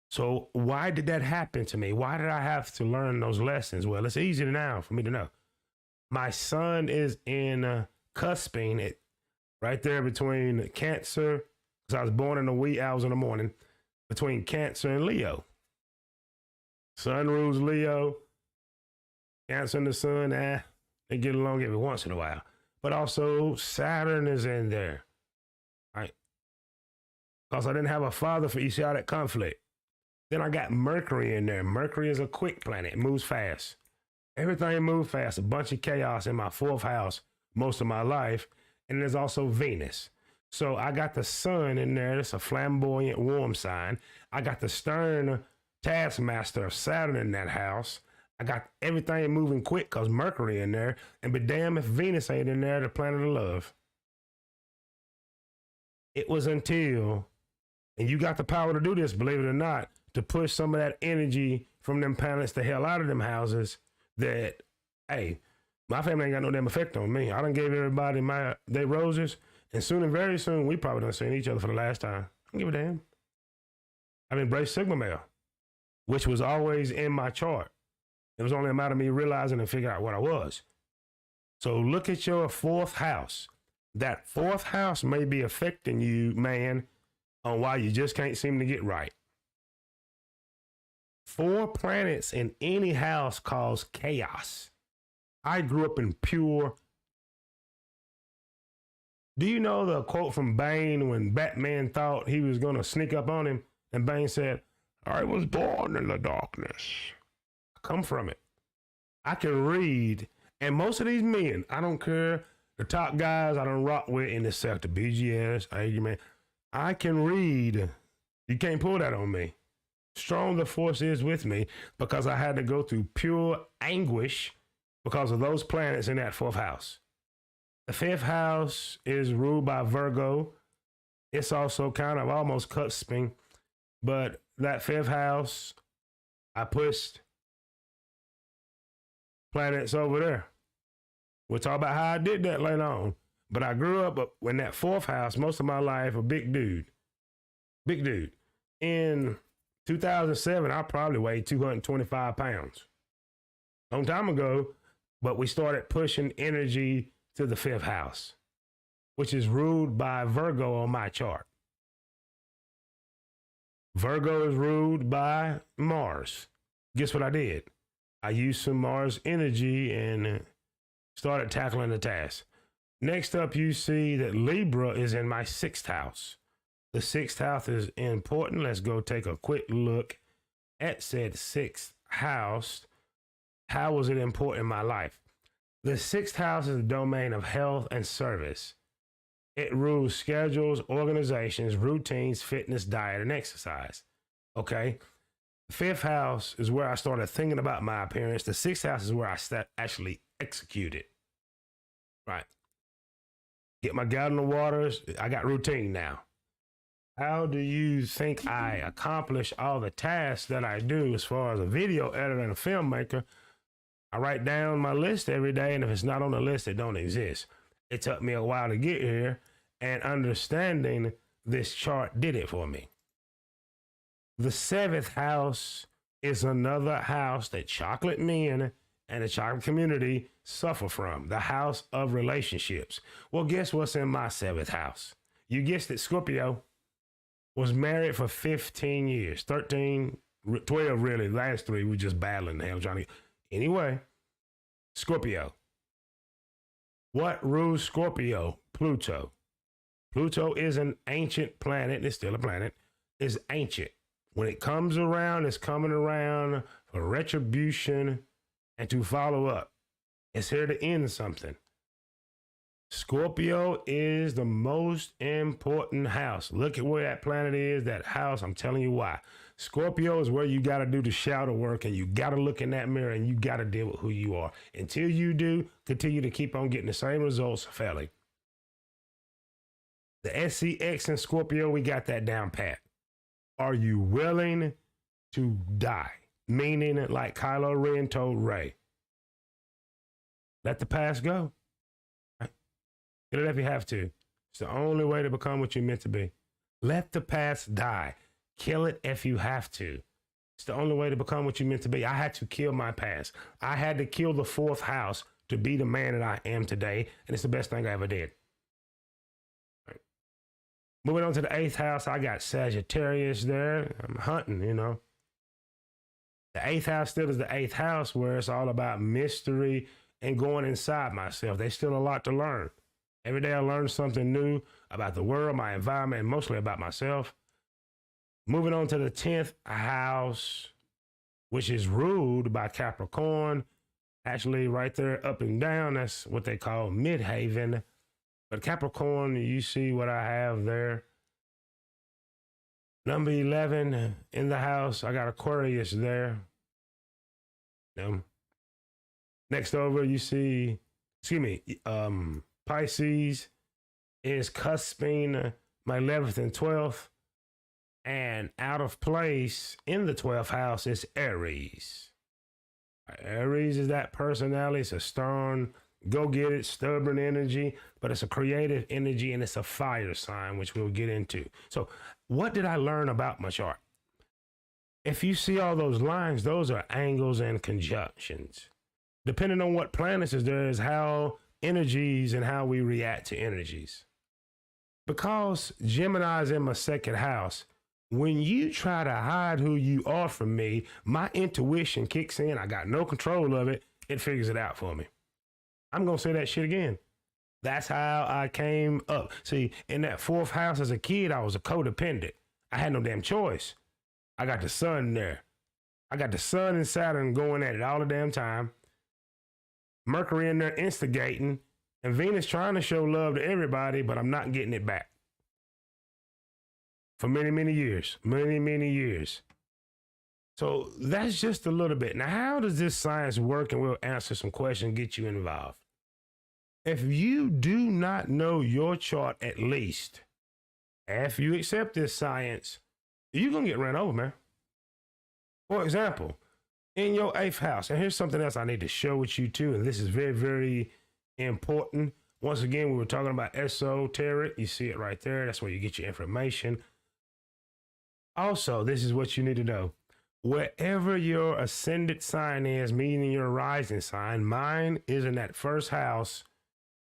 So why did that happen to me? Why did I have to learn those lessons? Well, it's easy now for me to know. My son is in cusping it right there between Cancer, because I was born in the wee hours in the morning, between Cancer and Leo. Sun rules Leo. Cancer and the sun, they get along every once in a while. But also Saturn is in there, right? Because I didn't have a father for Esoteric conflict. Then I got Mercury in there. Mercury is a quick planet. It moves fast. Everything moves fast. A bunch of chaos in my fourth house most of my life. And there's also Venus. So I got the sun in there. It's a flamboyant, warm sign. I got the stern taskmaster of Saturn in that house. I got everything moving quick because Mercury in there. And be damn if Venus ain't in there, the planet of love. It was until, and you got the power to do this, believe it or not, to push some of that energy from them planets the hell out of them houses that, hey, my family ain't got no damn effect on me. I done gave everybody their roses, and soon and very soon, we probably done seen each other for the last time. I don't give a damn. I've embraced Sigma male, which was always in my chart. It was only a matter of me realizing and figuring out what I was. So look at your fourth house. That fourth house may be affecting you, man, on why you just can't seem to get right. 4 planets in any house cause chaos. I grew up in pure. Do you know the quote from Bane when Batman thought he was going to sneak up on him? And Bane said, I was born in the darkness. I come from it. I can read. And most of these men, I don't care, the top guys I don't rock with in this sector, BGS, man, I can read. You can't pull that on me. Strong the force is with me because I had to go through pure anguish because of those planets in that fourth house. The fifth house is ruled by Virgo. It's also kind of almost cusping, but that fifth house, I pushed planets over there. We'll talk about how I did that later on. But I grew up in that fourth house most of my life, a big dude. Big dude. In 2007, I probably weighed 225 pounds. Long time ago, but we started pushing energy to the 5th house, which is ruled by Virgo on my chart. Virgo is ruled by Mars. Guess what I did? I used some Mars energy and started tackling the task. Next up, you see that Libra is in my 6th house. The 6th house is important. Let's go take a quick look at said 6th house. How was it important in my life? The 6th house is the domain of health and service. It rules schedules, organizations, routines, fitness, diet, and exercise. Okay? The 5th house is where I started thinking about my appearance. The 6th house is where I actually executed. Right. Get my gallon of waters. I got routine now. How do you think I accomplish all the tasks that I do as far as a video editor and a filmmaker? I write down my list every day, and if it's not on the list, it don't exist. It took me a while to get here, and understanding this chart did it for me. The 7th house is another house that chocolate men and the chocolate community suffer from, the house of relationships. Well, guess what's in my 7th house? You guessed it, Scorpio. Was married for 15 years, 13, 12 really. Last 3, we just battling hell, Johnny. Anyway, Scorpio. What rules Scorpio? Pluto. Pluto is an ancient planet. It's still a planet. It's ancient. When it comes around, it's coming around for retribution and to follow up. It's here to end something. Scorpio is the most important house. Look at where that planet is, that house. I'm telling you why. Scorpio is where you got to do the shadow work, and you got to look in that mirror, and you got to deal with who you are. Until you do, continue to keep on getting the same results failing. The SCX in Scorpio, we got that down pat. Are you willing to die? Meaning, like Kylo Ren told Rey, let the past go. Get it if you have to. It's the only way to become what you're meant to be. Let the past die. Kill it if you have to. It's the only way to become what you're meant to be. I had to kill my past. I had to kill the 4th house to be the man that I am today, and it's the best thing I ever did. Right. Moving on to the 8th house, I got Sagittarius there. I'm hunting, you know. The 8th house still is the 8th house, where it's all about mystery and going inside myself. There's still a lot to learn. Every day I learn something new about the world, my environment, and mostly about myself. Moving on to the 10th house, which is ruled by Capricorn. Actually, right there, up and down, that's what they call midhaven. But Capricorn, you see what I have there. Number 11 in the house, I got Aquarius there. Next over, you see, Pisces is cusping my 11th and 12th. And out of place in the 12th house is Aries. Aries is that personality. It's a stern, go-get-it, stubborn energy, but it's a creative energy, and it's a fire sign, which we'll get into. So what did I learn about my chart? If you see all those lines, those are angles and conjunctions. Depending on what planets is there is how energies and how we react to energies. Because Gemini is in my 2nd house, when you try to hide who you are from me, my intuition kicks in. I got no control of it. It figures it out for me. I'm going to say that shit again. That's how I came up. See, in that 4th house as a kid, I was a codependent. I had no damn choice. I got the sun there. I got the sun and Saturn going at it all the damn time. Mercury in there instigating, and Venus trying to show love to everybody, but I'm not getting it back. For many, many years. Many, many years. So that's just a little bit. Now, how does this science work? And we'll answer some questions, get you involved. If you do not know your chart at least, if you accept this science, you're going to get ran over, man. For example, in your 8th house, and here's something else I need to show with you too, and this is very, very important. Once again, we were talking about esoteric. You see it right there. That's where you get your information. Also, this is what you need to know. wherever your ascendant sign is, meaning your rising sign, mine is in that first house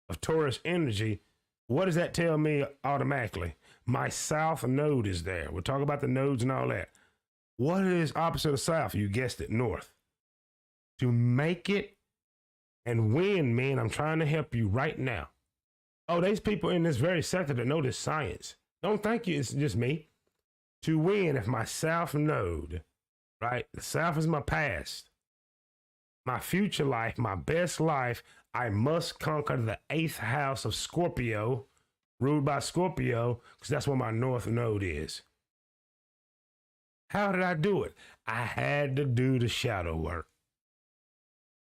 of Taurus energy. What does that tell me automatically? My south node is there. We'll talk about the nodes and all that. What is opposite of south? You guessed it, north. To make it and win, man, I'm trying to help you right now. Oh, there's people in this very sector that know this science. Don't think it's just me. To win, if my south node, right? The south is my past, my future life, my best life. I must conquer the 8th house of Scorpio, ruled by Scorpio, because that's where my north node is. How did I do it? I had to do the shadow work.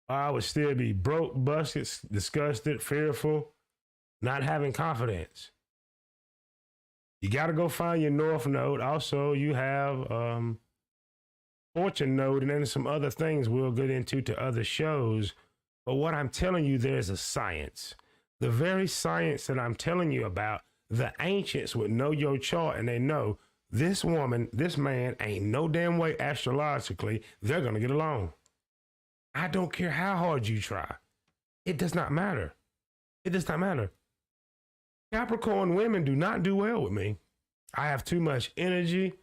I would still be broke, busted, disgusted, fearful, not having confidence. You got to go find your north node. Also, you have fortune node, and then some other things we'll get into to other shows. But what I'm telling you, there's a science. The very science that I'm telling you about, the ancients would know your chart, and they know this woman, this man ain't no damn way astrologically they're going to get along. I don't care how hard you try. It does not matter. It does not matter. Capricorn women do not do well with me. I have too much energy.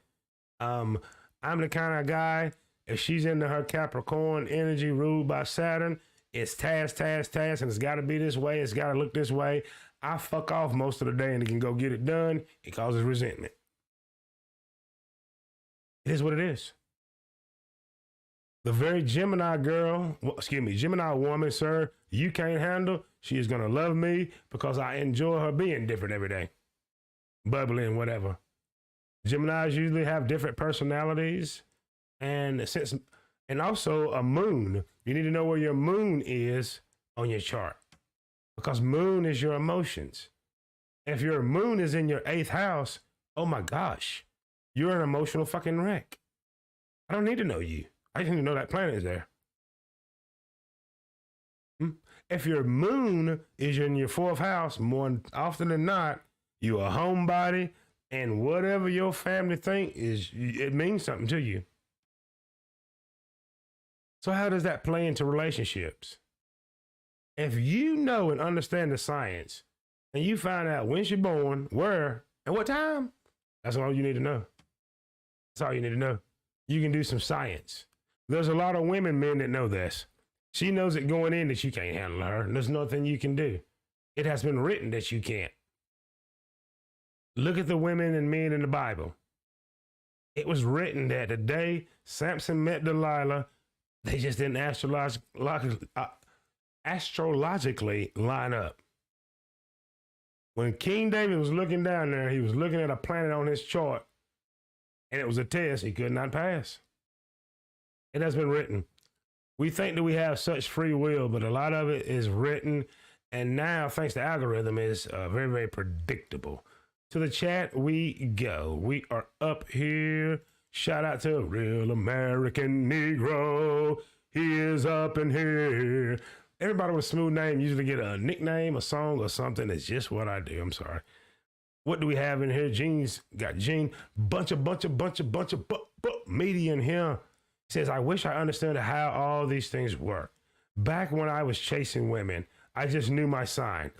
I'm the kind of guy, if she's into her Capricorn energy ruled by Saturn, it's task, and it's got to be this way. It's got to look this way. I fuck off most of the day and it can go get it done. It causes resentment. It is what it is. The very Gemini girl, Gemini woman, sir, you can't handle. She is going to love me because I enjoy her being different every day. Bubbly and whatever. Geminis usually have different personalities and also a moon. You need to know where your moon is on your chart because moon is your emotions. If your moon is in your 8th house, oh my gosh, you're an emotional fucking wreck. I don't need to know you. I just need to know that planet is there. If your moon is in your 4th house, more often than not, you're a homebody, and whatever your family think is, it means something to you. So how does that play into relationships? If you know and understand the science, and you find out when she's born, where, and what time, that's all you need to know. That's all you need to know. You can do some science. There's a lot of women, men that know this. She knows it going in that you can't handle her. And there's nothing you can do. It has been written that you can't. Look at the women and men in the Bible. It was written that the day Samson met Delilah, they just didn't astrologically line up. When King David was looking down there, he was looking at a planet on his chart, and it was a test he could not pass. It has been written. We think that we have such free will, but a lot of it is written, and now, thanks to algorithm, is very, very predictable. To the chat we go. We are up here. Shout out to a real American Negro. He is up in here. Everybody with a smooth name usually get a nickname, a song, or something. It's just what I do. I'm sorry. What do we have in here? Gene's got Gene. Bunch of media in here. Says, I wish I understood how all these things work. Back when I was chasing women, I just knew my sign.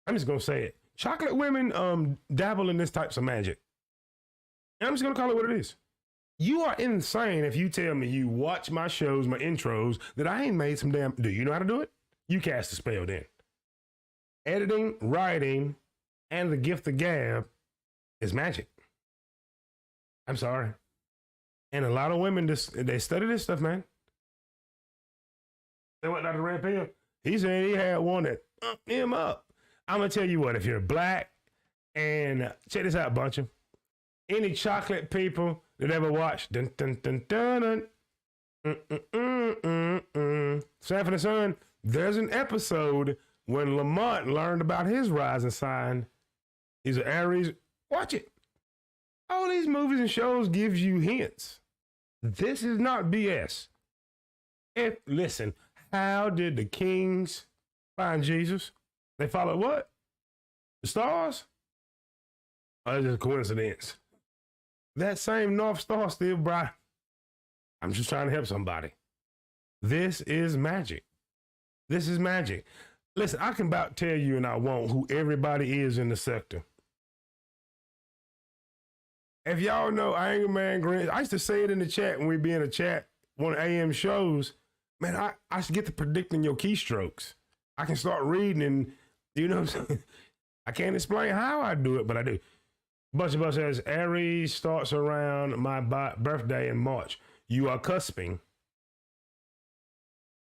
I'm just going to say it. Chocolate women dabble in this types of magic. And I'm just going to call it what it is. You are insane if you tell me you watch my shows, my intros, that I ain't made some damn... Do you know how to do it? You cast a spell then. Editing, writing, and the gift of gab is magic. I'm sorry. And a lot of women, they study this stuff, man. They went down to Red Pill. He said he had one that him up. I'm going to tell you what, if you're black, and check this out, bunch of any chocolate people that ever watched dun, dun, dun, dun, dun, Sanford and Son, there's an episode when Lamont learned about his rising sign. He's an Aries. Watch it. All these movies and shows gives you hints. This is not BS. Listen, how did the kings find Jesus? They followed what? The stars? Oh, it's just a coincidence. that same North Star still bright. I'm just trying to help somebody. This is magic. This is magic. Listen, I can about tell you, and I won't, who everybody is in the sector. If y'all know Anger Man Green, I used to say it in the chat when we be in a chat, one of AM shows, man, I should get to predicting your keystrokes. I can start reading and, you know what I'm saying? I can't explain how I do it, but I do. Bunch of us says, Aries starts around my birthday in March. You are cusping.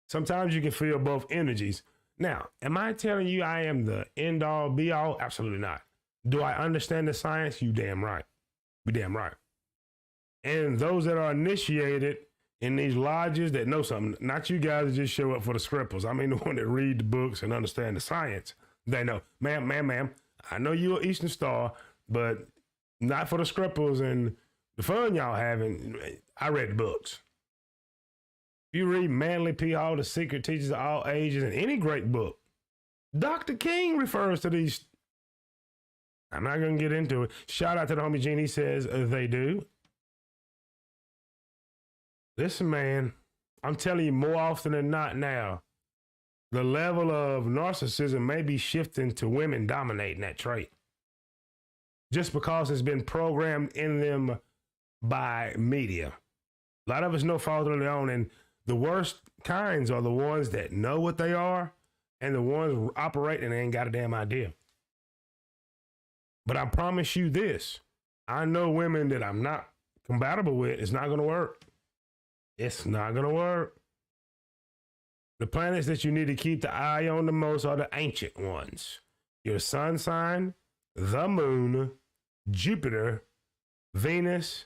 Sometimes you can feel both energies. Now, am I telling you I am the end all be all? Absolutely not. Do I understand the science? You damn right. You damn right. And those that are initiated in these lodges that know something, not you guys that just show up for the scribbles. I mean the one that read the books and understand the science. They know, ma'am, I know you're an Eastern Star, but not for the scribbles and the fun y'all having. I read the books. If you read Manly P. Hall, The Secret Teachers of All Ages, and any great book, Dr. King refers to these. I'm not going to get into it. Shout out to the homie Gene. He says they do. Listen, man, I'm telling you more often than not now, the level of narcissism may be shifting to women dominating that trait. Just because it's been programmed in them by media. A lot of us know fault on their own, and the worst kinds are the ones that know what they are and the ones operating and they ain't got a damn idea. But I promise you this, I know women that I'm not compatible with. It's not going to work. It's not going to work. The planets that you need to keep the eye on the most are the ancient ones. Your sun sign, the moon, Jupiter, Venus,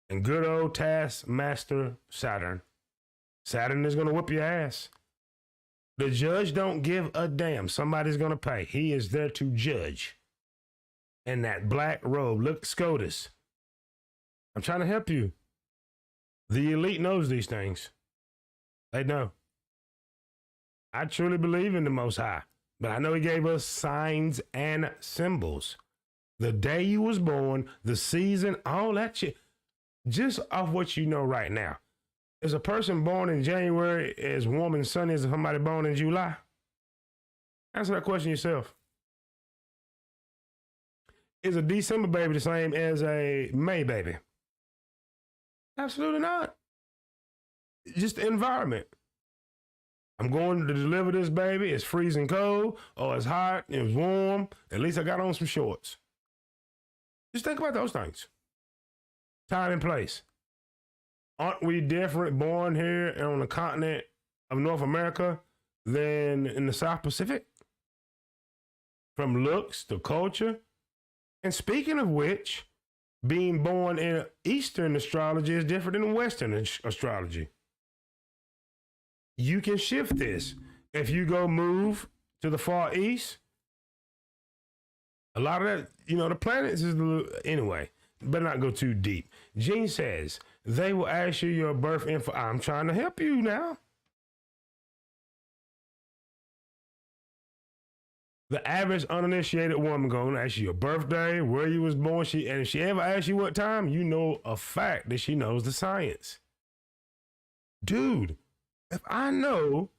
and good old taskmaster Saturn. Saturn is going to whoop your ass. The judge don't give a damn. Somebody's going to pay. He is there to judge. In that black robe. Look, SCOTUS. I'm trying to help you. The elite knows these things. They know. I truly believe in the Most High, but I know he gave us signs and symbols. The day you was born, the season, all that shit. Just off what you know right now. Is a person born in January as warm and sunny as somebody born in July? Answer that question yourself. Is a December baby the same as a May baby? Absolutely not. Just the environment. I'm going to deliver this baby. It's freezing cold, or it's hot, it was warm. At least I got on some shorts. Just think about those things. Time and place. Aren't we different born here on the continent of North America than in the South Pacific? From looks to culture. And speaking of which, being born in Eastern astrology is different than Western astrology. You can shift this. If you go move to the Far East, a lot of that, you know, the planets is, anyway, better not go too deep. Gene says, they will ask you your birth info. I'm trying to help you now. The average uninitiated woman gonna ask you your birthday, where you was born. And if she ever asks you what time, you know a fact that she knows the science. Dude, if I know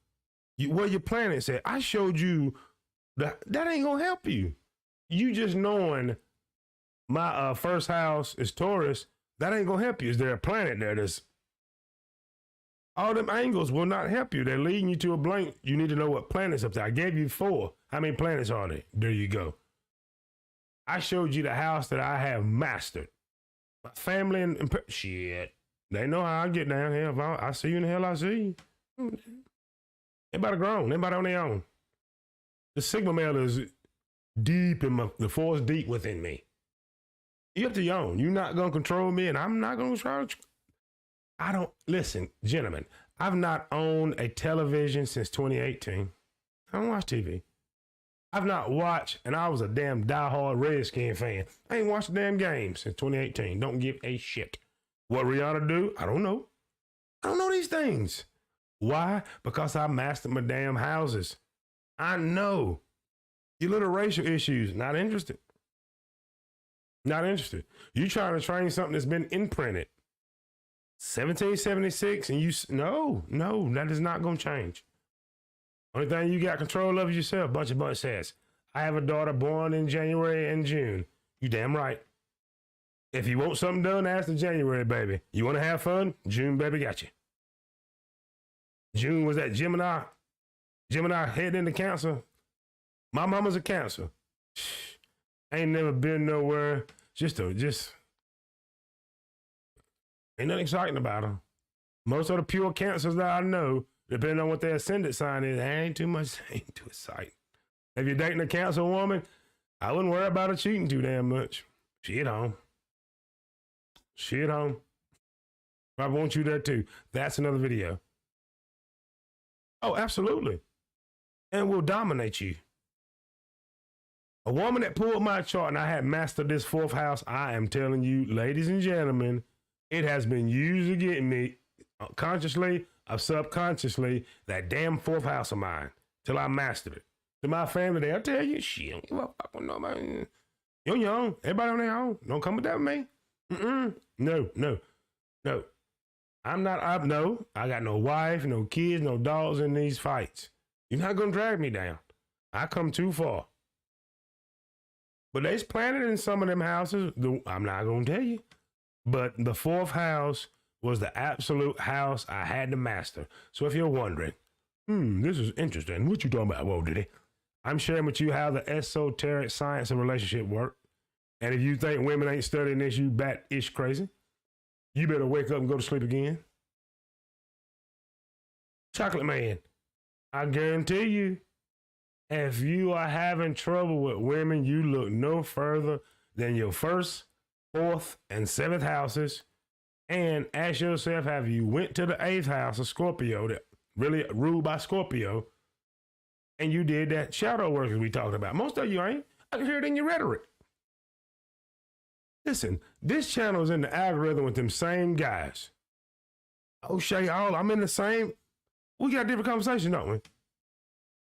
where your planet said, I showed you that ain't gonna help you. You just knowing my first house is Taurus, that ain't gonna help you. Is there a planet there that's all them angles will not help you. They're leading you to a blank. You need to know what planets up there. I gave you 4. How many planets are there? There you go. I showed you the house that I have mastered. My family and shit. They know how I get down here. If I see you in the hell, I see you. Everybody grown. Everybody on their own. The Sigma male is deep in the force deep within me. You up to your own. You're not going to control me, and I'm not going to try to. I don't, listen, gentlemen, I've not owned a television since 2018. I don't watch TV. I've not watched, and I was a damn diehard Redskin fan. I ain't watched a damn game since 2018. Don't give a shit. What Rihanna do? I don't know. I don't know these things. Why? Because I mastered my damn houses. I know. Your little racial issues, not interested. Not interested. You trying to train something that's been imprinted. 1776 and no, that is not going to change. Only thing you got control of is yourself. Bunch says, I have a daughter born in January and June. You damn right. If you want something done, ask the January baby. You want to have fun? June baby got you. June was that Gemini heading into Cancer. My mama's a Cancer. Ain't never been nowhere. Just ain't nothing exciting about them. Most of the pure Cancers that I know, depending on what their ascendant sign is, ain't too exciting. If you're dating a Cancer woman, I wouldn't worry about her cheating too damn much. She at home. I want you there too. That's another video. Oh, absolutely. And will dominate you. A woman that pulled my chart and I had mastered this 4th house, I am telling you, ladies and gentlemen, it has been used against me consciously or subconsciously, that damn 4th house of mine, till I mastered it. To my family, they'll tell you, shit, you don't know, man. You're young. Everybody on their own. Don't come with that with me. No. I got no wife, no kids, no dogs in these fights. You're not going to drag me down. I come too far. But they's planted in some of them houses. I'm not going to tell you. But the 4th house was the absolute house I had to master. So if you're wondering, this is interesting. What you talking about, Walt, Diddy? I'm sharing with you how the esoteric science of relationship work. And if you think women ain't studying this, you bat-ish crazy. You better wake up and go to sleep again. Chocolate Man, I guarantee you, if you are having trouble with women, you look no further than your 1st, 4th, and 7th houses, and ask yourself, have you went to the 8th house of Scorpio, that really ruled by Scorpio, and you did that shadow work as we talked about. Most of you ain't. I can hear it in your rhetoric. Listen, this channel is in the algorithm with them same guys. O'Shea, I'm in the same. We got different conversations, don't we?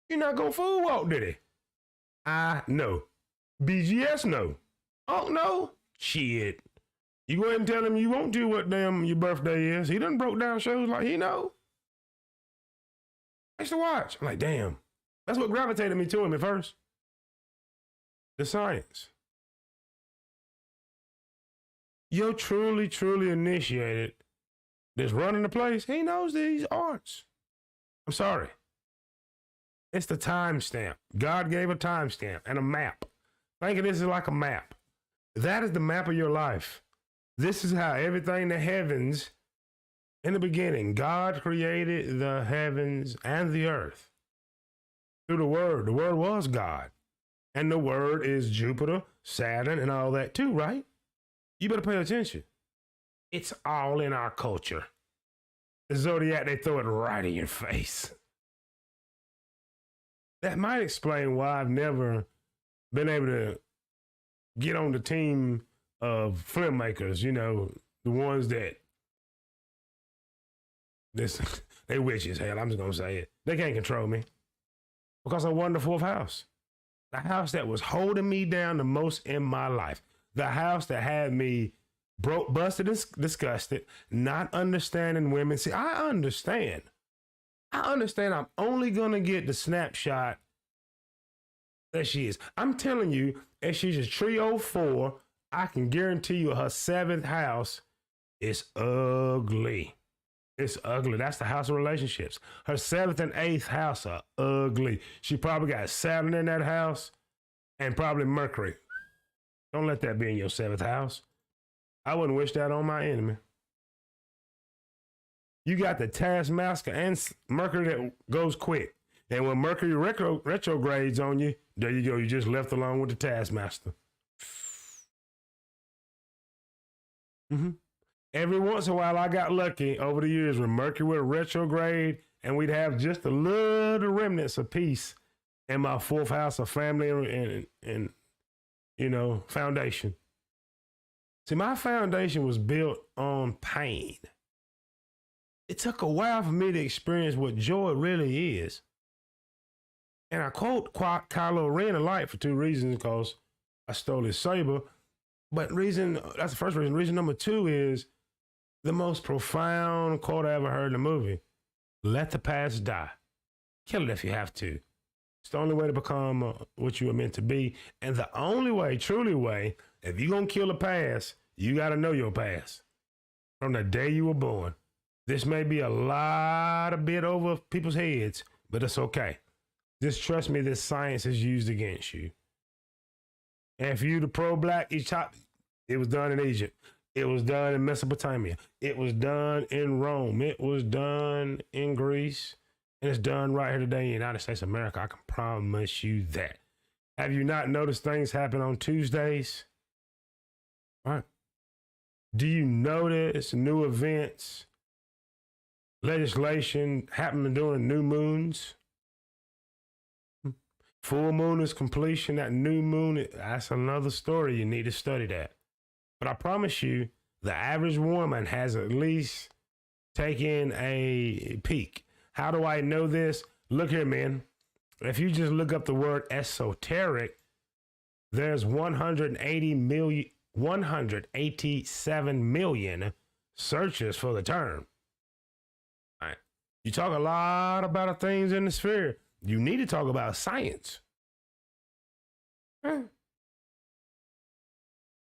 You're not gonna fool Walt, Diddy. I know. BGS no. Oh no. Shit. You go ahead and tell him you won't do what damn your birthday is. He done broke down shows like he know. I used to watch. I'm like, damn. That's what gravitated me to him at first. The science. You're truly initiated. That's running the place. He knows these arts. I'm sorry. It's the timestamp. God gave a timestamp and a map. Think of this as like a map. That is the map of your life. This is how everything in the heavens, in the beginning, God created the heavens and the earth. Through the Word. The Word was God. And the Word is Jupiter, Saturn, and all that too, right? You better pay attention. It's all in our culture. The zodiac, they throw it right in your face. That might explain why I've never been able to get on the team of filmmakers, you know, the ones that they witches, hell, I'm just gonna say it. They can't control me. Because I won the 4th house. The house that was holding me down the most in my life. The house that had me broke, busted, and disgusted, not understanding women. See, I understand. I'm only going to get the snapshot that she is. I'm telling you, if she's a trio 4, I can guarantee you her 7th house is ugly. It's ugly. That's the house of relationships. Her 7th and 8th house are ugly. She probably got Saturn in that house and probably Mercury. Don't let that be in your 7th house. I wouldn't wish that on my enemy. You got the taskmaster and Mercury that goes quick. And when Mercury retrogrades on you, there you go. You just left along with the taskmaster. Every once in a while, I got lucky over the years when Mercury would retrograde and we'd have just a little remnants of peace in my 4th house of family and you know, foundation. See, my foundation was built on pain. It took a while for me to experience what joy really is. And I quote Kylo Ren a lot for 2 reasons, because I stole his saber But that's the first reason. Reason number two is the most profound quote I ever heard in a movie. Let the past die. Kill it if you have to. It's the only way to become what you were meant to be. And the only way, truly way, if you're going to kill the past, you got to know your past. From the day you were born. This may be a lot of bit over people's heads, but it's okay. Just trust me, this science is used against you. And if you the pro-black, it was done in Egypt. It was done in Mesopotamia. It was done in Rome. It was done in Greece. And it's done right here today in the United States of America. I can promise you that. Have you not noticed things happen on Tuesdays? Right? Do you notice new events, legislation happening during new moons? Full moon is completion. That new moon, that's another story. You need to study that. But I promise you, the average woman has at least taken a peek. How do I know this? Look here, man. If you just look up the word esoteric, there's 187 million searches for the term. All right. You talk a lot about things in the sphere. You need to talk about science.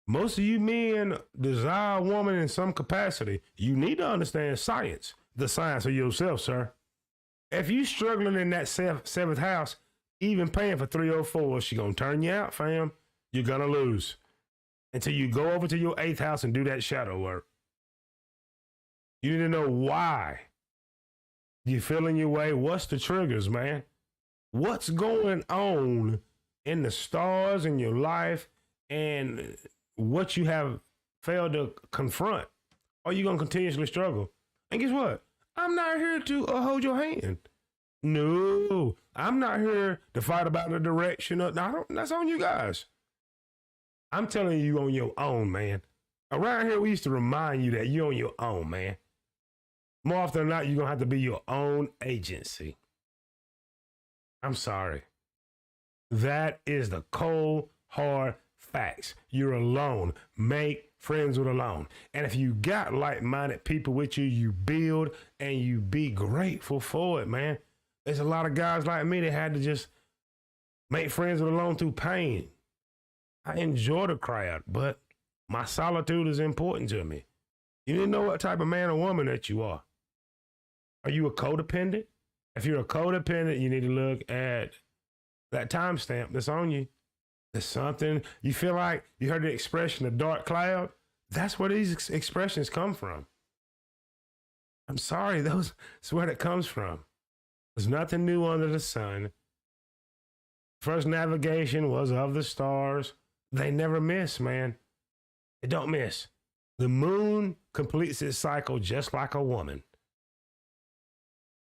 Most of you men desire a woman in some capacity. You need to understand science, the science of yourself, sir. If you struggling in that seventh house, even paying for 304, she gonna turn you out, fam. You're gonna lose until you go over to your eighth house and do that shadow work. You need to know why you feeling your way. What's the triggers, man? What's going on in the stars in your life and what you have failed to confront? Or you going to continuously struggle? And guess what? I'm not here to hold your hand. No, I'm not here to fight about the direction. That's on you guys. I'm telling you on your own, man. Around here, we used to remind you that you're on your own, man. More often than not, you're going to have to be your own agency. I'm sorry. That is the cold, hard facts. You're alone. Make friends with alone. And if you got like-minded people with you, you build and you be grateful for it, man. There's a lot of guys like me that had to just make friends with alone through pain. I enjoy the crowd, but my solitude is important to me. You need to know what type of man or woman that you are. Are you a codependent? If you're a codependent, you need to look at that timestamp that's on you. There's something you feel like you heard the expression, a dark cloud. That's where these expressions come from. I'm sorry, that's where it comes from. There's nothing new under the sun. First navigation was of the stars. They never miss, man. They don't miss. The moon completes its cycle just like a woman.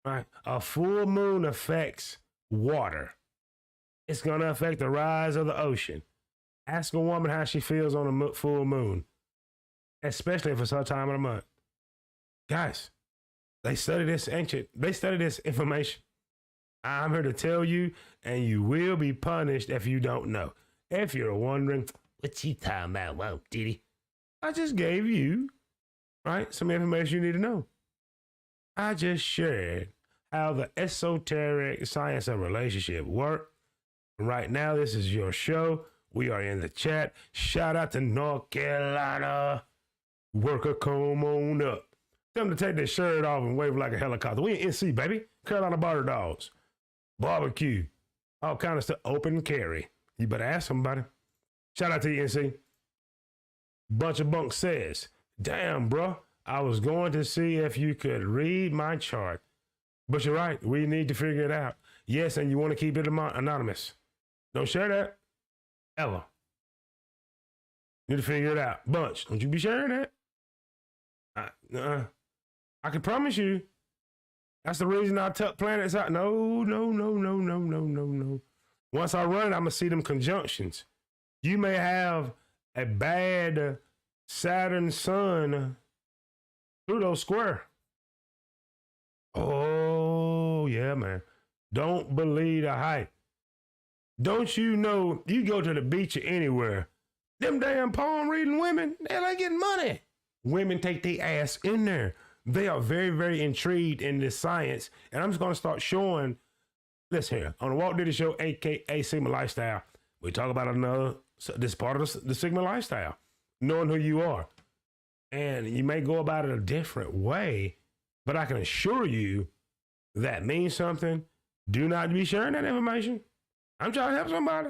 Right? A full moon affects water. It's going to affect the rise of the ocean. Ask a woman how she feels on a full moon, especially if it's her time of the month. Guys, they study this information. I'm here to tell you, and you will be punished if you don't know. If you're wondering, what you talking about, Walt, Diddy? I just gave you, right, some information you need to know. I just shared how the esoteric science of relationship work. Right now, this is your show. We are in the chat. Shout out to North Carolina. Worker, come on up. Tell them to take their shirt off and wave like a helicopter. We in NC, baby. Carolina Border Dogs. Barbecue. All kind of stuff. Open carry. You better ask somebody. Shout out to you, NC. Bunch of Bunk says, damn, bro. I was going to see if you could read my chart. But you're right. We need to figure it out. Yes, and you want to keep it anonymous. Don't share that. Ever. Need to figure it out. Bunch, don't you be sharing that. I can promise you. That's the reason I took planets out. No. Once I run it, I'm going to see them conjunctions. You may have a bad Saturn, Sun, Pluto square. Oh, yeah, man. Don't believe the hype. Don't you know, you go to the beach or anywhere, Them damn palm reading women, they're like getting money. Women take their ass in there. They are very, very intrigued in this science. And I'm just going to start showing this here on the Walt Diddy Show, aka Sigma Lifestyle. We talk about this part of the Sigma Lifestyle, knowing who you are. And you may go about it a different way, but I can assure you that means something. Do not be sharing that information. I'm trying to help somebody.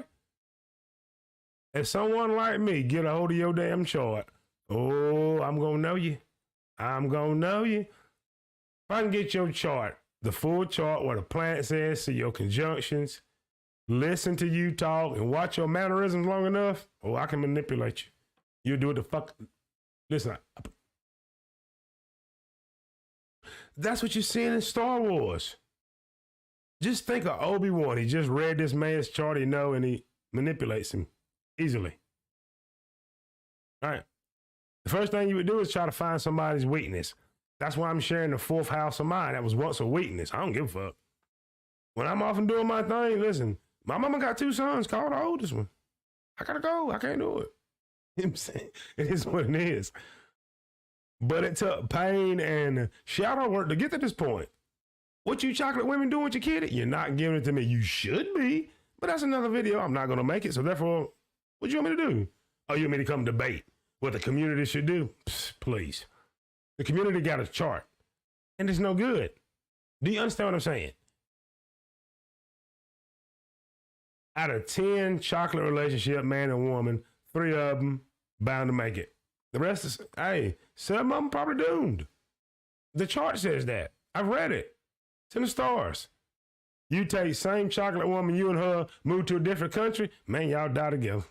If someone like me get a hold of your damn chart, oh, I'm going to know you. I'm going to know you. If I can get your chart, the full chart, what the planet says, see your conjunctions, listen to you talk, and watch your mannerisms long enough, oh, I can manipulate you. You'll do it the fuck. Listen, that's what you're seeing in Star Wars. Just think of Obi-Wan. He just read this man's chart, and he manipulates him easily. All right. The first thing you would do is try to find somebody's weakness. That's why I'm sharing the fourth house of mine. That was once a weakness. I don't give a fuck. When I'm off and doing my thing, listen, my mama got 2 sons. Call the oldest one. I gotta go. I can't do it. You know what I'm saying? It is what it is. But it took pain and shadow work to get to this point. What you chocolate women doing with your kid? You're not giving it to me. You should be. But that's another video. I'm not going to make it. So therefore, what you want me to do? Oh, you want me to come debate what the community should do? Psst, please. The community got a chart. And it's no good. Do you understand what I'm saying? Out of 10 chocolate relationship, man and woman, 3 of them bound to make it. The rest is, hey, 7 of them probably doomed. The chart says that. I've read it. It's in the stars. You take same chocolate woman, you and her move to a different country, man, y'all die together.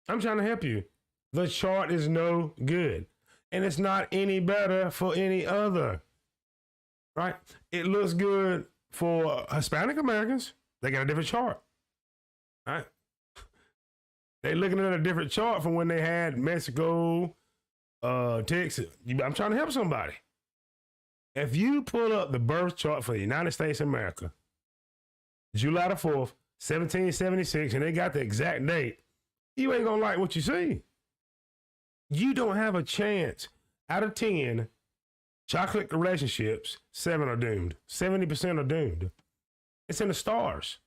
I'm trying to help you. The chart is no good. And it's not any better for any other. Right? It looks good for Hispanic Americans. They got a different chart. Right? They looking at a different chart from when they had Mexico, Texas. I'm trying to help somebody. If you pull up the birth chart for the United States of America, July the 4th, 1776, and they got the exact date, you ain't gonna like what you see. You don't have a chance. Out of 10 chocolate relationships, 7 are doomed. 70% are doomed. It's in the stars.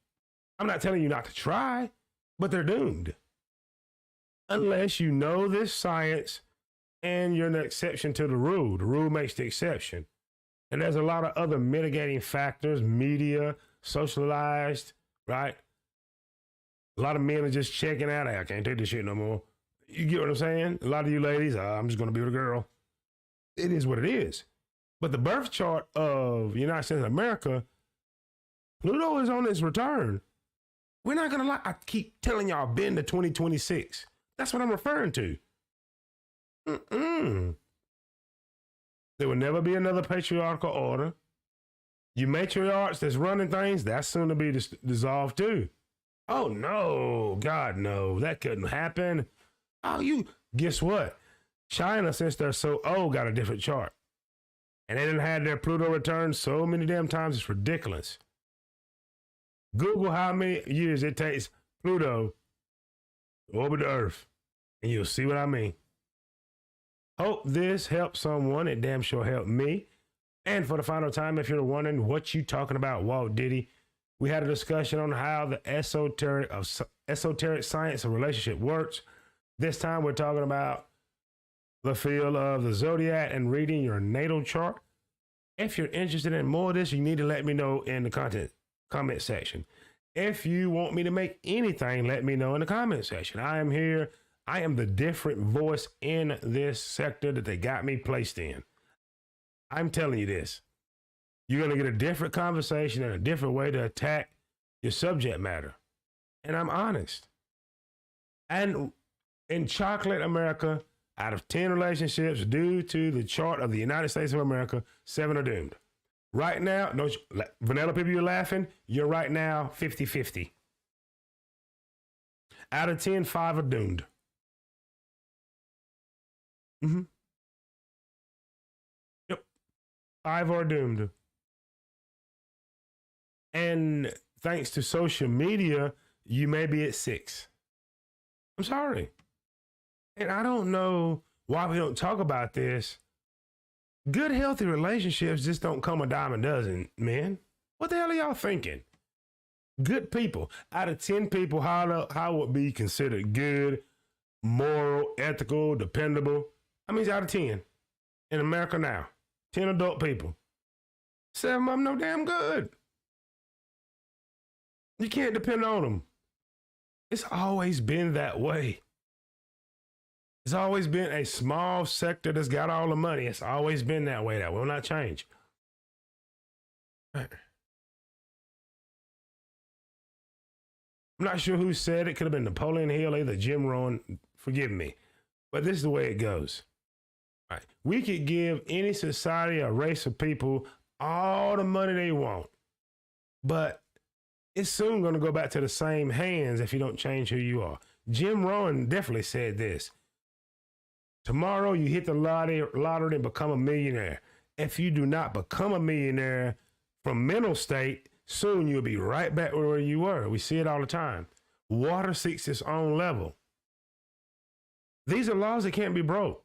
I'm not telling you not to try, but they're doomed. Unless you know this science and you're an exception to the rule. The rule makes the exception. And there's a lot of other mitigating factors, media, socialized, right? A lot of men are just checking out. Hey, I can't take this shit no more. You get what I'm saying? A lot of you ladies, I'm just going to be with a girl. It is what it is. But the birth chart of the United States of America, Pluto is on its return. We're not going to lie. I keep telling y'all, been to 2026. That's what I'm referring to. There will never be another patriarchal order. You matriarchs that's running things, that's soon to be dissolved too. Oh no, God no, that couldn't happen. Oh, guess what? China, since they're so old, got a different chart. And they didn't have their Pluto return so many damn times, it's ridiculous. Google how many years it takes Pluto to orbit the Earth, and you'll see what I mean. Hope this helps someone. It damn sure helped me. And for the final time, if you're wondering what you talking about, Walt Diddy, we had a discussion on how the esoteric science of relationship works. This time we're talking about the field of the zodiac and reading your natal chart. If you're interested in more of this, you need to let me know in the comment section. If you want me to make anything, let me know in the comment section. I am here. I am the different voice in this sector that they got me placed in. I'm telling you this. You're going to get a different conversation and a different way to attack your subject matter. And I'm honest. And in chocolate America, out of 10 relationships, due to the chart of the United States of America, 7 are doomed. Right now, no, vanilla people, you're laughing. You're right now 50-50. Out of 10, 5 are doomed. Yep. 5 are doomed. And thanks to social media, you may be at 6. I'm sorry. And I don't know why we don't talk about this. Good, healthy relationships just don't come a dime a dozen, man. What the hell are y'all thinking? Good people. Out of 10 people, how would be considered good, moral, ethical, dependable? I mean, out of 10 in America now. 10 adult people. 7 of them no damn good. You can't depend on them. It's always been that way. It's always been a small sector that's got all the money. It's always been that way. That will not change. I'm not sure who said it. Could have been Napoleon Hill, either Jim Rohn. Forgive me. But this is the way it goes. All right. We could give any society or race of people all the money they want. But it's soon going to go back to the same hands if you don't change who you are. Jim Rohn definitely said this. Tomorrow you hit the lottery and become a millionaire. If you do not become a millionaire from mental state, soon you'll be right back where you were. We see it all the time. Water seeks its own level. These are laws that can't be broke.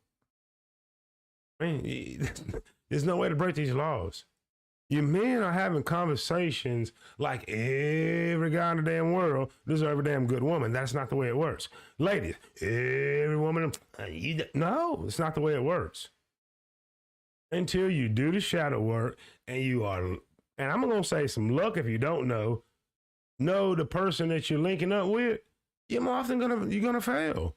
I mean, there's no way to break these laws. You men are having conversations like every guy in the damn world deserves a damn good woman. That's not the way it works. Ladies, every woman, no, it's not the way it works. Until you do the shadow work and you are, and I'm going to say some luck if you don't know the person that you're linking up with, you're more often you're going to fail.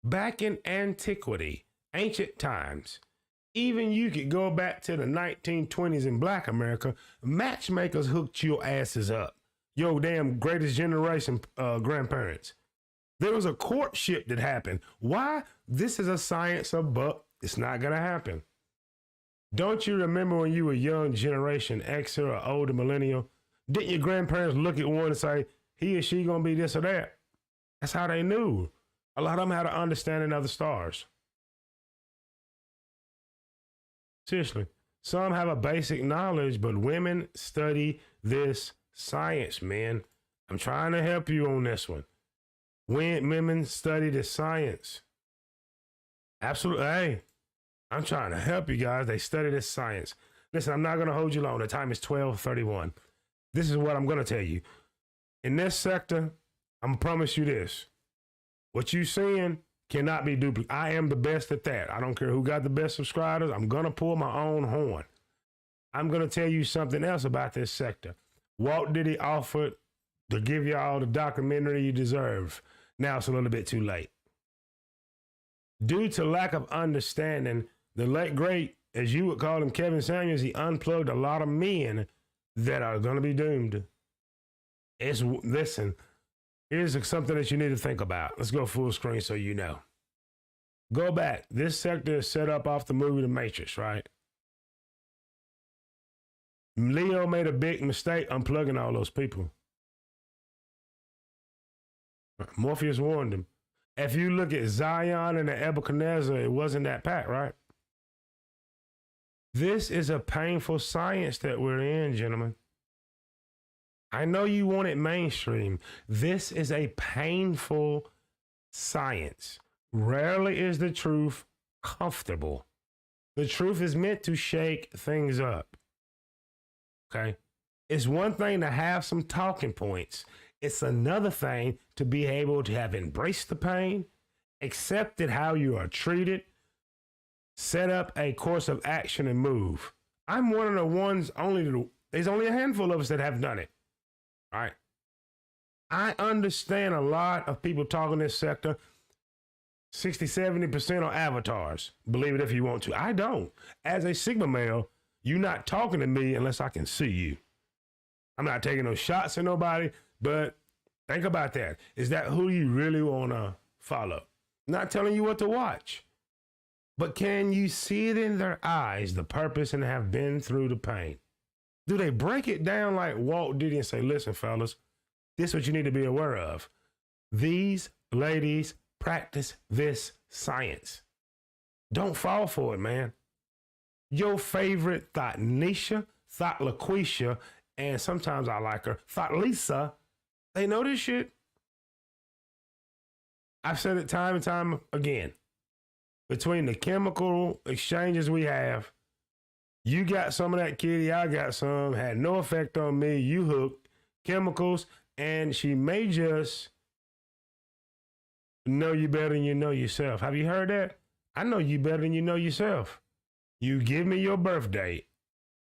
Back in antiquity, ancient times, even you could go back to the 1920s in Black America, matchmakers hooked your asses up. Your damn greatest generation grandparents. There was a courtship that happened. Why? This is a science of but it's not going to happen. Don't you remember when you were young generation Xer or older millennial? Didn't your grandparents look at one and say, he or she going to be this or that? That's how they knew. A lot of them had an understanding of the stars. Seriously, some have a basic knowledge, but women study this science, man. I'm trying to help you on this one. Women study the science. Absolutely. Hey, I'm trying to help you guys. They study this science. Listen, I'm not going to hold you long. The time is 12:31. This is what I'm going to tell you. In this sector, I'm going to promise you this. What you're seeing cannot be duplicated. I am the best at that. I don't care who got the best subscribers. I'm going to pull my own horn. I'm going to tell you something else about this sector. Walt Diddy offered to give y'all the documentary you deserve. Now it's a little bit too late. Due to lack of understanding, the late great, as you would call him, Kevin Samuels, he unplugged a lot of men that are going to be doomed. Listen. Here's something that you need to think about. Let's go full screen so you know. Go back. This sector is set up off the movie The Matrix, right? Leo made a big mistake unplugging all those people. Morpheus warned him. If you look at Zion and the Nebuchadnezzar, it wasn't that packed, right? This is a painful science that we're in, gentlemen. I know you want it mainstream. This is a painful science. Rarely is the truth comfortable. The truth is meant to shake things up. Okay? It's one thing to have some talking points. It's another thing to be able to have embraced the pain, accepted how you are treated, set up a course of action and move. I'm one of the ones there's only a handful of us that have done it. All right. I understand a lot of people talking this sector. 60-70% are avatars. Believe it if you want to. I don't. As a Sigma male, you're not talking to me unless I can see you. I'm not taking no shots at nobody, but think about that. Is that who you really want to follow? Not telling you what to watch, but can you see it in their eyes, the purpose, and have been through the pain? Do they break it down like Walt Diddy and say, listen, fellas, this is what you need to be aware of. These ladies practice this science. Don't fall for it, man. Your favorite Thought Nisha, Thought LaQuisha, and sometimes I like her, Thought Lisa, They know this shit. I've said it time and time again. Between the chemical exchanges we have, you got some of that kitty, I got some, had no effect on me, you hooked, chemicals, and she may just know you better than you know yourself. Have you heard that? I know you better than you know yourself. You give me your birth date,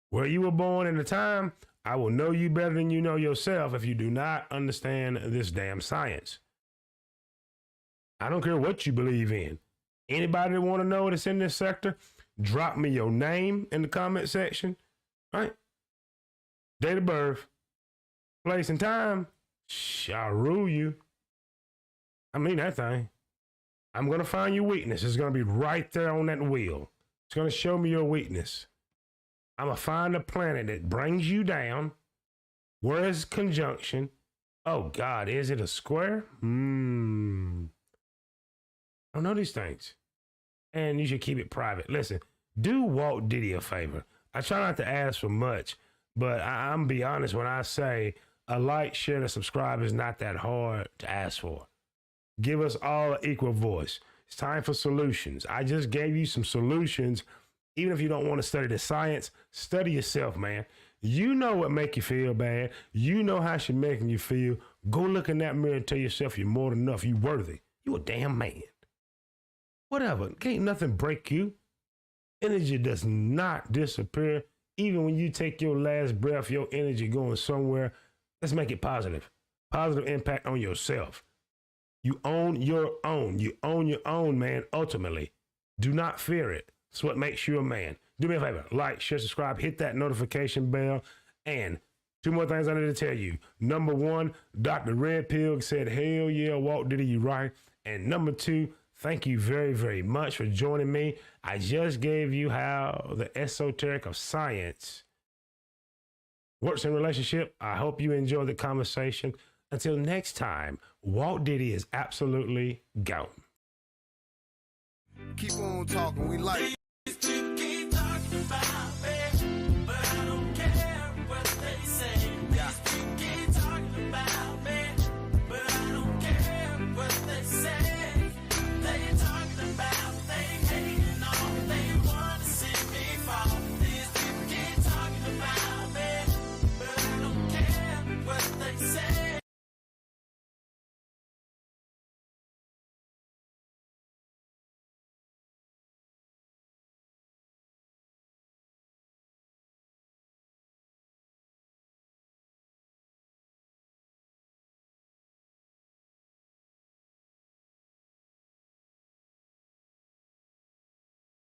where you were born and the time, I will know you better than you know yourself if you do not understand this damn science. I don't care what you believe in. Anybody that want to know that's in this sector, drop me your name in the comment section, right? Date of birth, place and time, shall rule you. I mean that thing. I'm going to find your weakness. It's going to be right there on that wheel. It's going to show me your weakness. I'm going to find a planet that brings you down. Where is conjunction? Oh, God, is it a square? I don't know these things. And you should keep it private. Listen, do Walt Diddy a favor. I try not to ask for much, but I'm be honest when I say a like, share, and subscribe is not that hard to ask for. Give us all an equal voice. It's time for solutions. I just gave you some solutions. Even if you don't want to study the science, study yourself, man. You know what make you feel bad. You know how she making you feel. Go look in that mirror and tell yourself you're more than enough. You're worthy. You a damn man. Whatever. Can't nothing break you. Energy does not disappear. Even when you take your last breath, your energy going somewhere. Let's make it positive. Positive impact on yourself. You own your own. You own your own, man, ultimately. Do not fear it. It's what makes you a man. Do me a favor. Like, share, subscribe, hit that notification bell. And 2 more things I need to tell you. Number 1, Dr. Red Pill said, hell yeah, Walt Diddy, you right. And number 2, thank you very, very much for joining me. I just gave you how the esoteric of science works in relationship. I hope you enjoyed the conversation. Until next time, Walt Diddy is absolutely gone. Keep on talking, we like